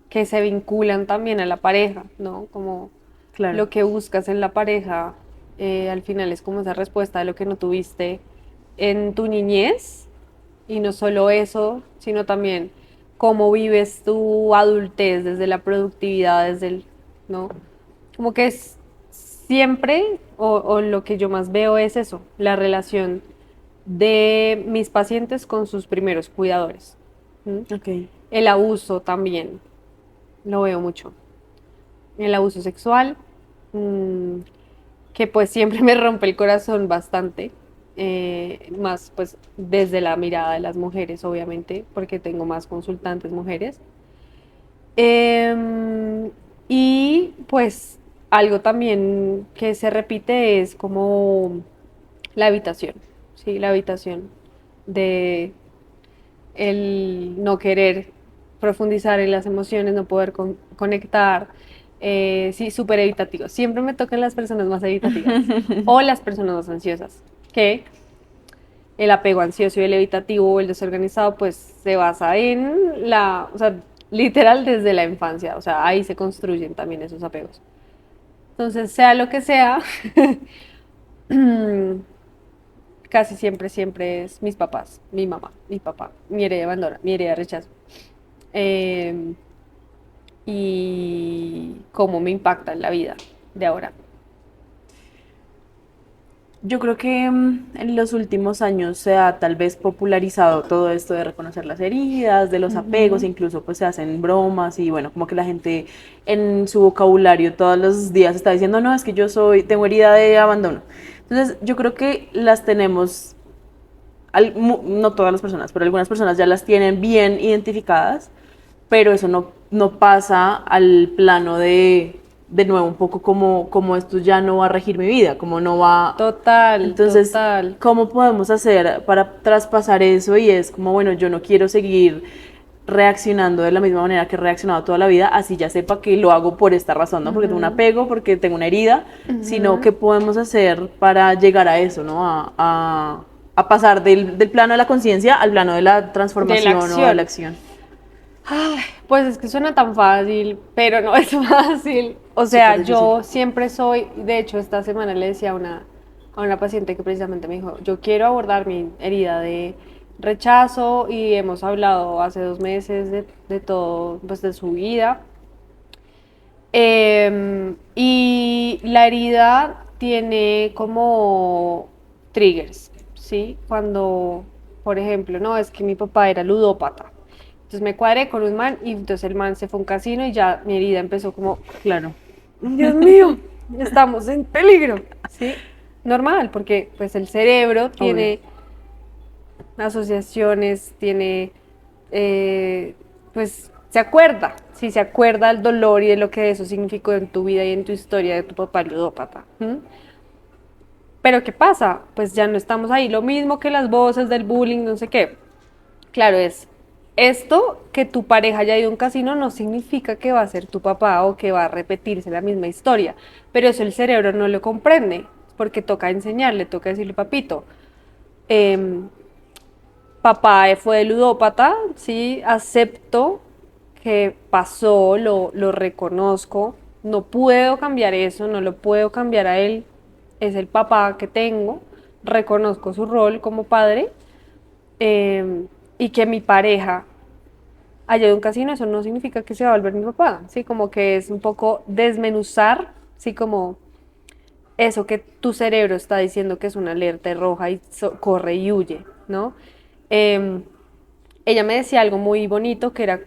que se vinculan también a la pareja, ¿no? Como Claro. lo que buscas en la pareja, al final es como esa respuesta de lo que no tuviste en tu niñez, y no solo eso, sino también cómo vives tu adultez desde la productividad, desde el, ¿no? Como que es siempre, o lo que yo más veo es eso, la relación de mis pacientes con sus primeros cuidadores. ¿M? Ok. El abuso también, lo veo mucho. El abuso sexual, mmm, que pues siempre me rompe el corazón bastante, más pues desde la mirada de las mujeres, obviamente, porque tengo más consultantes mujeres. Em, y pues algo también que se repite es como la habitación, ¿sí? La habitación de el no querer profundizar en las emociones, no poder conectar, sí, súper evitativo. Siempre me tocan las personas más evitativas o las personas más ansiosas, que el apego ansioso y el evitativo o el desorganizado, pues se basa en o sea, literal desde la infancia, o sea, ahí se construyen también esos apegos. Entonces, sea lo que sea, casi siempre es mis papás, mi mamá, mi papá, mi herida de abandono, mi herida de rechazo. Eh, y cómo me impacta en la vida de ahora. Yo creo que en los últimos años se ha tal vez popularizado todo esto de reconocer las heridas, de los apegos, Ujú. incluso pues se hacen bromas y bueno, como que la gente en su vocabulario todos los días está diciendo, no, es que tengo herida de abandono. Entonces yo creo que las tenemos, no todas las personas, pero algunas personas ya las tienen bien identificadas, pero eso no pasa al plano de nuevo, un poco como esto ya no va a regir mi vida, como no va. Total, Entonces, total. ¿cómo podemos hacer para traspasar eso? Y es como, bueno, yo no quiero seguir reaccionando de la misma manera que he reaccionado toda la vida, así ya sepa que lo hago por esta razón, no porque tengo un Ujú, apego, porque tengo una herida, sino ujú. qué podemos hacer para llegar a eso, ¿no? A pasar del plano de la conciencia al plano de la De la transformación o de la acción. acción. Ay, pues es que suena tan fácil, pero no es fácil. O Súper sea, difícil. yo siempre soy, de hecho, esta semana le decía a una paciente que precisamente me dijo, yo quiero abordar mi herida de rechazo y hemos hablado hace 2 meses de todo, pues de su vida. Y la herida tiene como triggers, ¿sí? Cuando, por ejemplo, no, es que mi papá era ludópata. Entonces me cuadré con un man y entonces el man se fue a un casino y ya mi herida empezó como, Claro. Dios mío, estamos en peligro, ¿sí? Normal, porque pues el cerebro Obvio. tiene asociaciones, tiene, pues se acuerda, sí, se acuerda del dolor y de lo que eso significó en tu vida y en tu historia de tu papá ludópata. ¿M? Pero ¿qué pasa? Pues ya no estamos ahí. Lo mismo que las voces del bullying, no sé qué. Claro, es esto que tu pareja haya ido a un casino no significa que va a ser tu papá o que va a repetirse la misma historia, pero eso el cerebro no lo comprende, porque toca enseñarle, toca decirle, papito, eh, papá fue ludópata, sí, acepto que pasó, lo reconozco, no puedo cambiar eso, no lo puedo cambiar a él, es el papá que tengo, reconozco su rol como padre y que mi pareja haya ido a un casino, eso no significa que se va a volver mi papá, sí, como que es un poco desmenuzar, sí, como eso que tu cerebro está diciendo que es una alerta roja y corre y huye, ¿no? Eh, Ella me decía algo muy bonito que era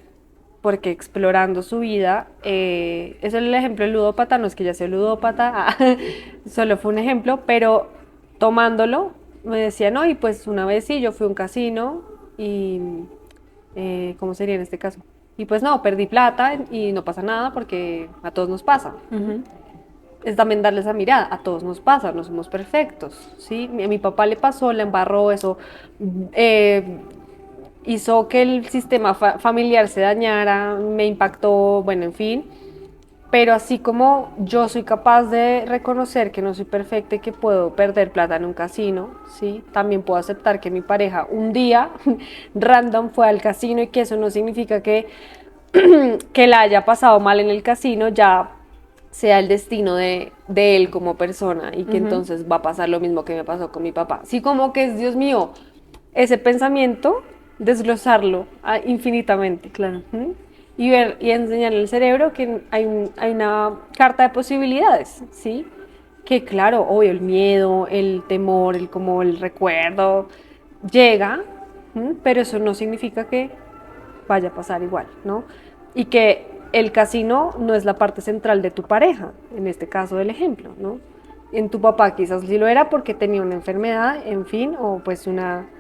porque explorando su vida, ese es el ejemplo del ludópata, no es que ella sea ludópata, solo fue un ejemplo, pero tomándolo, me decía, no, y pues una vez sí, yo fui a un casino y, ¿cómo sería en este caso? Y pues no, perdí plata y no pasa nada porque a todos nos pasa. Ujú. Es también darle esa mirada, a todos nos pasa, no somos perfectos, ¿sí? A mi papá le pasó, le embarró eso, eh, hizo que el sistema familiar se dañara, me impactó, bueno, en fin. Pero así como yo soy capaz de reconocer que no soy perfecta y que puedo perder plata en un casino, ¿sí? También puedo aceptar que mi pareja un día random fue al casino y que eso no significa que, que la haya pasado mal en el casino, ya sea el destino de él como persona y que Ujú. entonces va a pasar lo mismo que me pasó con mi papá. Sí, como que es, Dios mío, ese pensamiento, desglosarlo infinitamente. Claro. ¿Mm? Y ver y enseñarle al cerebro que hay una carta de posibilidades, ¿sí? Que claro, obvio, el miedo, el temor, el como el recuerdo llega, pero eso no significa que vaya a pasar igual, ¿no? Y que el casino no es la parte central de tu pareja, en este caso del ejemplo, ¿no? En tu papá quizás sí lo era porque tenía una enfermedad, en fin, o pues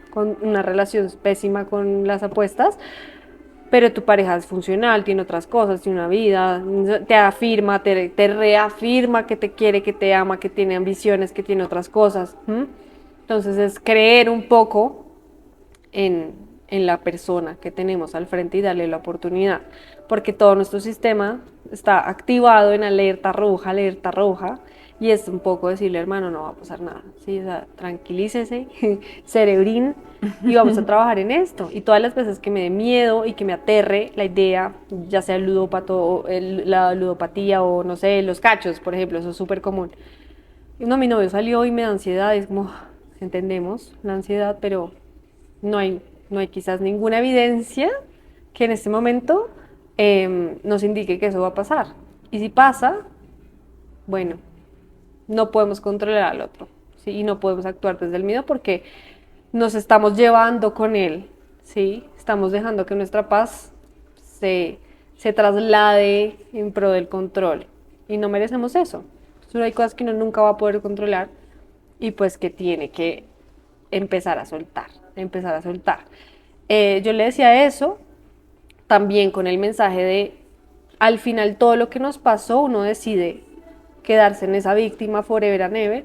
con una relación pésima con las apuestas, pero tu pareja es funcional, tiene otras cosas, tiene una vida, te afirma, te reafirma que te quiere, que te ama, que tiene ambiciones, que tiene otras cosas. ¿M? Entonces es creer un poco en la persona que tenemos al frente y darle la oportunidad, porque todo nuestro sistema está activado en alerta roja, y es un poco decirle, hermano, no va a pasar nada, ¿sí? O sea, tranquilícese, cerebrín, y vamos a trabajar en esto. Y todas las veces que me dé miedo y que me aterre la idea, ya sea el ludópato, la ludopatía o no sé, los cachos, por ejemplo, eso es súper común. Y no, mi novio salió y me da ansiedad, es como, entendemos la ansiedad, pero no hay, no hay quizás ninguna evidencia que en este momento nos indique que eso va a pasar. Y si pasa, bueno, no podemos controlar al otro, ¿sí? Y no podemos actuar desde el miedo porque nos estamos llevando con él, ¿sí? Estamos dejando que nuestra paz se traslade en pro del control y no merecemos eso. Entonces, hay cosas que uno nunca va a poder controlar y pues que tiene que empezar a soltar, empezar a soltar. Yo le decía eso también con el mensaje de, al final todo lo que nos pasó, uno decide quedarse en esa víctima forever and ever,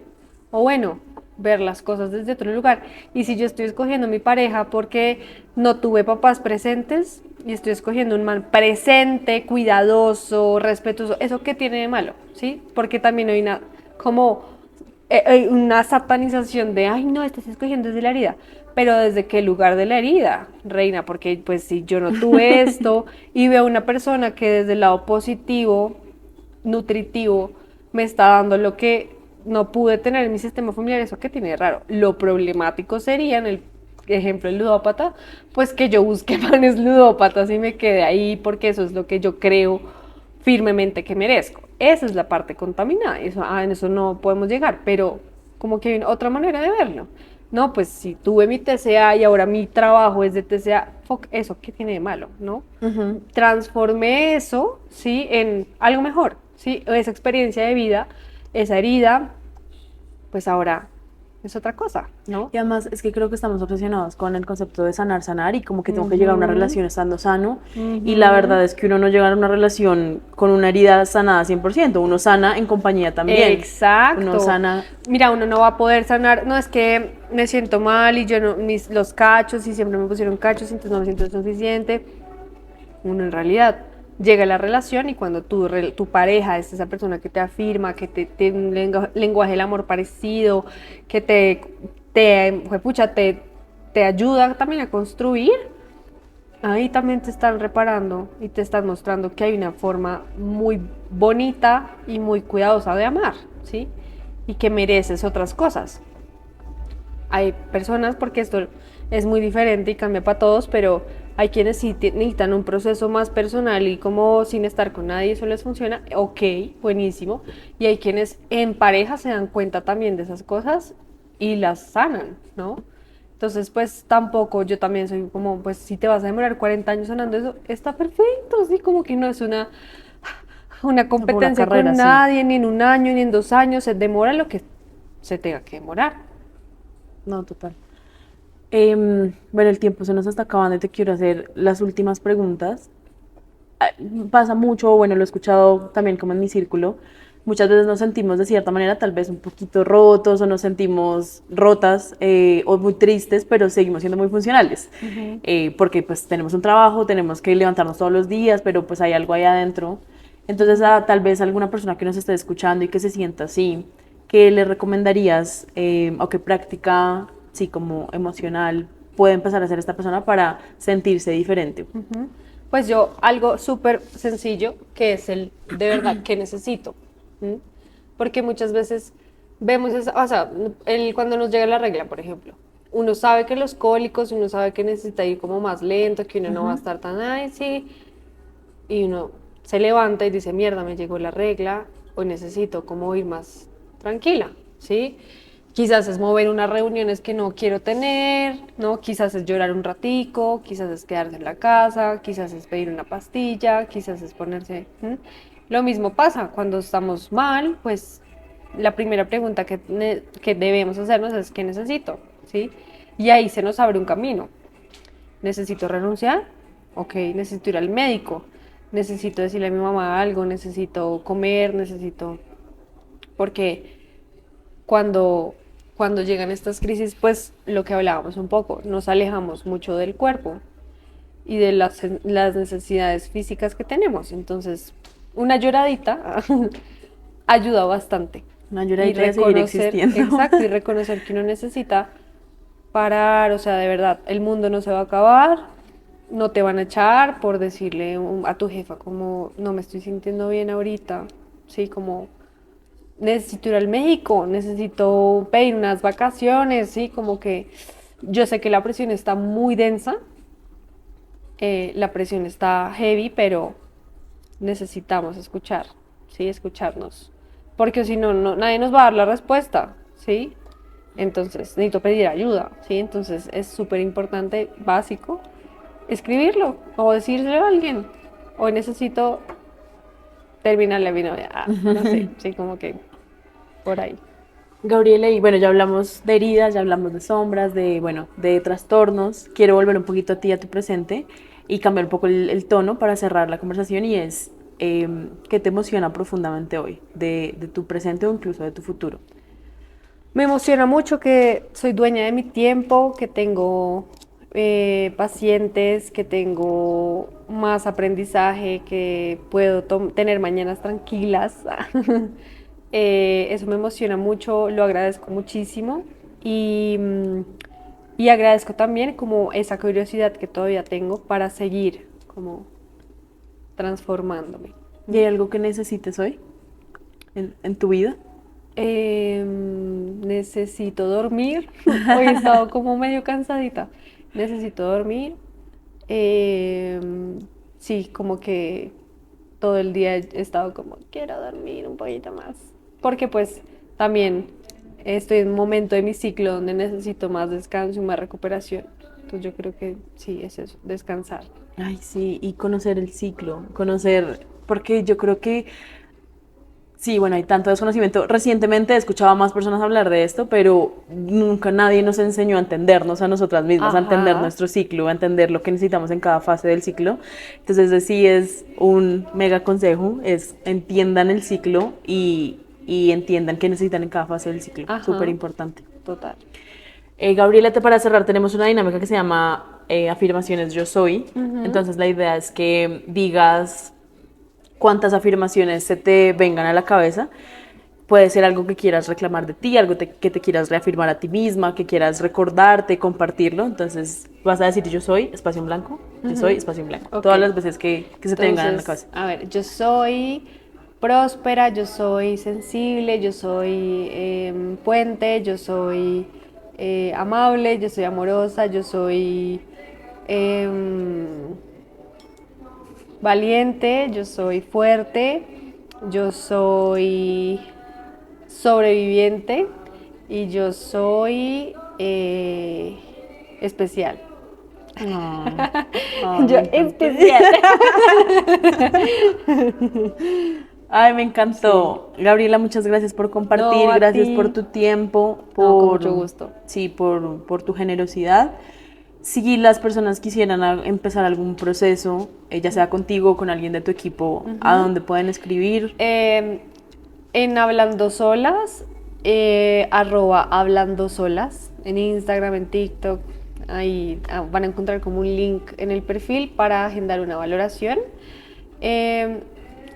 o bueno, ver las cosas desde otro lugar. Y si yo estoy escogiendo mi pareja porque no tuve papás presentes y estoy escogiendo un man presente, cuidadoso, respetuoso, ¿eso qué tiene de malo? ¿Sí? Porque también hay una satanización de, ay no, estás escogiendo desde la herida. Pero ¿desde qué lugar de la herida, reina? Porque pues si yo no tuve esto y veo una persona que desde el lado positivo, nutritivo, me está dando lo que no pude tener en mi sistema familiar, ¿eso qué tiene de raro? Lo problemático sería, en el ejemplo del ludópata, pues que yo busque manes ludópatas y me quede ahí porque eso es lo que yo creo firmemente que merezco. Esa es la parte contaminada, en eso no podemos llegar, pero como que hay otra manera de verlo. No, pues si tuve mi TCA y ahora mi trabajo es de TCA, fuck, eso, ¿qué tiene de malo? ¿No? Transformé eso, ¿sí? En algo mejor, ¿sí? Esa experiencia de vida, esa herida, pues ahora es otra cosa, ¿no? Y además es que creo que estamos obsesionados con el concepto de sanar, sanar y como que tengo que llegar a una relación estando sano y la verdad es que uno no llega a una relación con una herida sanada 100%, uno sana en compañía también. Exacto. Uno sana. Mira, uno no va a poder sanar, no es que me siento mal y yo no, los cachos y siempre me pusieron cachos, entonces no me siento suficiente. Uno en realidad llega a la relación y cuando tu pareja es esa persona que te afirma, que te tiene un lenguaje del amor parecido, que te ayuda también a construir, ahí también te están reparando y te están mostrando que hay una forma muy bonita y muy cuidadosa de amar, ¿sí? Y que mereces otras cosas. Hay personas, porque esto es muy diferente y cambia para todos, pero hay quienes sí necesitan un proceso más personal y como sin estar con nadie eso les funciona, ok, buenísimo. Y hay quienes en pareja se dan cuenta también de esas cosas y las sanan, ¿no? Entonces, pues tampoco, yo también soy como, pues si te vas a demorar 40 años sanando eso, está perfecto, sí, como que no es una competencia carrera, con sí. nadie, ni en un año, ni en 2 años, se demora lo que se tenga que demorar. No, total. Bueno, el tiempo se nos está acabando y te quiero hacer las últimas preguntas. Pasa mucho, bueno, lo he escuchado también como en mi círculo, muchas veces nos sentimos de cierta manera tal vez un poquito rotos o nos sentimos rotas o muy tristes, pero seguimos siendo muy funcionales, porque pues tenemos un trabajo, tenemos que levantarnos todos los días, pero pues hay algo ahí adentro. Entonces tal vez alguna persona que nos esté escuchando y que se sienta así, ¿qué le recomendarías o qué práctica, sí, como emocional puede empezar a hacer esta persona para sentirse diferente? Pues yo, algo súper sencillo, que es el de verdad que necesito. ¿Mm? Porque muchas veces vemos, o sea, cuando nos llega la regla, por ejemplo, uno sabe que los cólicos, uno sabe que necesita ir como más lento, que uno no va a estar tan, ay, sí, y uno se levanta y dice, mierda, me llegó la regla, hoy necesito como ir más tranquila, ¿sí? Quizás es mover unas reuniones que no quiero tener, ¿no? Quizás es llorar un ratico, quizás es quedarse en la casa, quizás es pedir una pastilla, quizás es ponerse... ¿m? Lo mismo pasa cuando estamos mal, pues la primera pregunta que debemos hacernos es ¿qué necesito? ¿Sí? Y ahí se nos abre un camino. ¿Necesito renunciar? Ok, necesito ir al médico, necesito decirle a mi mamá algo, necesito comer, necesito... Porque cuando llegan estas crisis, pues lo que hablábamos un poco, nos alejamos mucho del cuerpo y de las necesidades físicas que tenemos. Entonces, una lloradita ayuda bastante. Una lloradita de seguir existiendo. Exacto, y reconocer que uno necesita parar, o sea, de verdad, el mundo no se va a acabar, no te van a echar por decirle a tu jefa como, no me estoy sintiendo bien ahorita, sí, como necesito ir al México, necesito pedir unas vacaciones, sí, como que yo sé que la presión está muy densa, la presión está heavy, pero necesitamos escuchar, sí, escucharnos, porque si no, nadie nos va a dar la respuesta, sí. Entonces necesito pedir ayuda, ¿sí? Entonces es súper importante, básico, escribirlo o decírselo a alguien. Hoy necesito terminarle a mi novia. No sé, sí, como que por ahí. Gabriela, y bueno, ya hablamos de heridas, ya hablamos de sombras, de, bueno, de trastornos. Quiero volver un poquito a ti, a tu presente, y cambiar un poco el tono para cerrar la conversación y es, ¿qué te emociona profundamente hoy de tu presente o incluso de tu futuro? Me emociona mucho que soy dueña de mi tiempo, que tengo pacientes, que tengo más aprendizaje, que puedo tener mañanas tranquilas. Eso me emociona mucho, lo agradezco muchísimo y, y agradezco también como esa curiosidad que todavía tengo para seguir como transformándome. ¿Y hay algo que necesites hoy en tu vida? Necesito dormir. Hoy he estado como medio cansadita. Necesito dormir. Sí, como que todo el día he estado como, quiero dormir un poquito más. Porque pues también estoy en un momento de mi ciclo donde necesito más descanso y más recuperación. Entonces yo creo que sí, es eso, descansar. Ay, sí, y conocer el ciclo, conocer, porque yo creo que sí, bueno, hay tanto desconocimiento. Recientemente he escuchado a más personas hablar de esto, pero nunca nadie nos enseñó a entendernos a nosotras mismas, a entender Ajá. nuestro ciclo, a entender lo que necesitamos en cada fase del ciclo. Entonces, ese sí es un mega consejo, es entiendan el ciclo y entiendan qué necesitan en cada fase del ciclo. Súper Ajá, importante. total. Gabriela, para cerrar, tenemos una dinámica que se llama afirmaciones yo soy. Ujú. Entonces, la idea es que digas cuántas afirmaciones se te vengan a la cabeza. Puede ser algo que quieras reclamar de ti, algo que te quieras reafirmar a ti misma, que quieras recordarte, compartirlo. Entonces vas a decir yo soy espacio en blanco, yo soy Ujú. espacio en blanco. Ok. Todas las veces que se te vengan en la Entonces, cabeza. a ver, yo soy próspera, yo soy sensible, yo soy puente, yo soy amable, yo soy amorosa, yo soy em, valiente, yo soy fuerte, yo soy sobreviviente y yo soy especial. Ah, Yo me encantó. especial. Ay, me Sí. encantó. Gabriela, muchas gracias por No, compartir, a gracias por ti. tu tiempo, No, con mucho gusto. sí, por tu generosidad. Si las personas quisieran empezar algún proceso, ya sea contigo o con alguien de tu equipo, ¿a Ujú. dónde pueden escribir? En Hablando Solas, @Hablando Solas, en Instagram, en TikTok, ahí van a encontrar como un link en el perfil para agendar una valoración. Eh,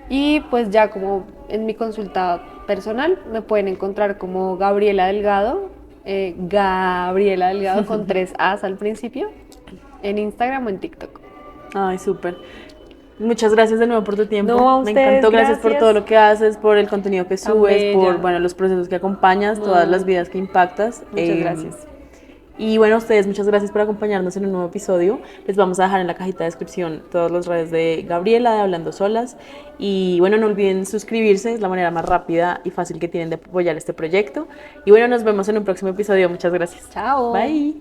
y pues ya como en mi consulta personal me pueden encontrar como Gabriela Delgado con 3 As al principio, en Instagram o en TikTok. Ay, súper. Muchas gracias de nuevo por tu No, tiempo. a Me ustedes, encantó. Gracias por todo gracias. lo que haces, por el contenido que Tan subes, por, bella. bueno, los procesos que acompañas, todas las No, vidas que impactas. muchas gracias. Y bueno, a ustedes, muchas gracias por acompañarnos en un nuevo episodio. Les vamos a dejar en la cajita de descripción todas las redes de Gabriela, de Hablando Solas. Y bueno, no olviden suscribirse, es la manera más rápida y fácil que tienen de apoyar este proyecto. Y bueno, nos vemos en un próximo episodio. Muchas gracias. Chao. Bye.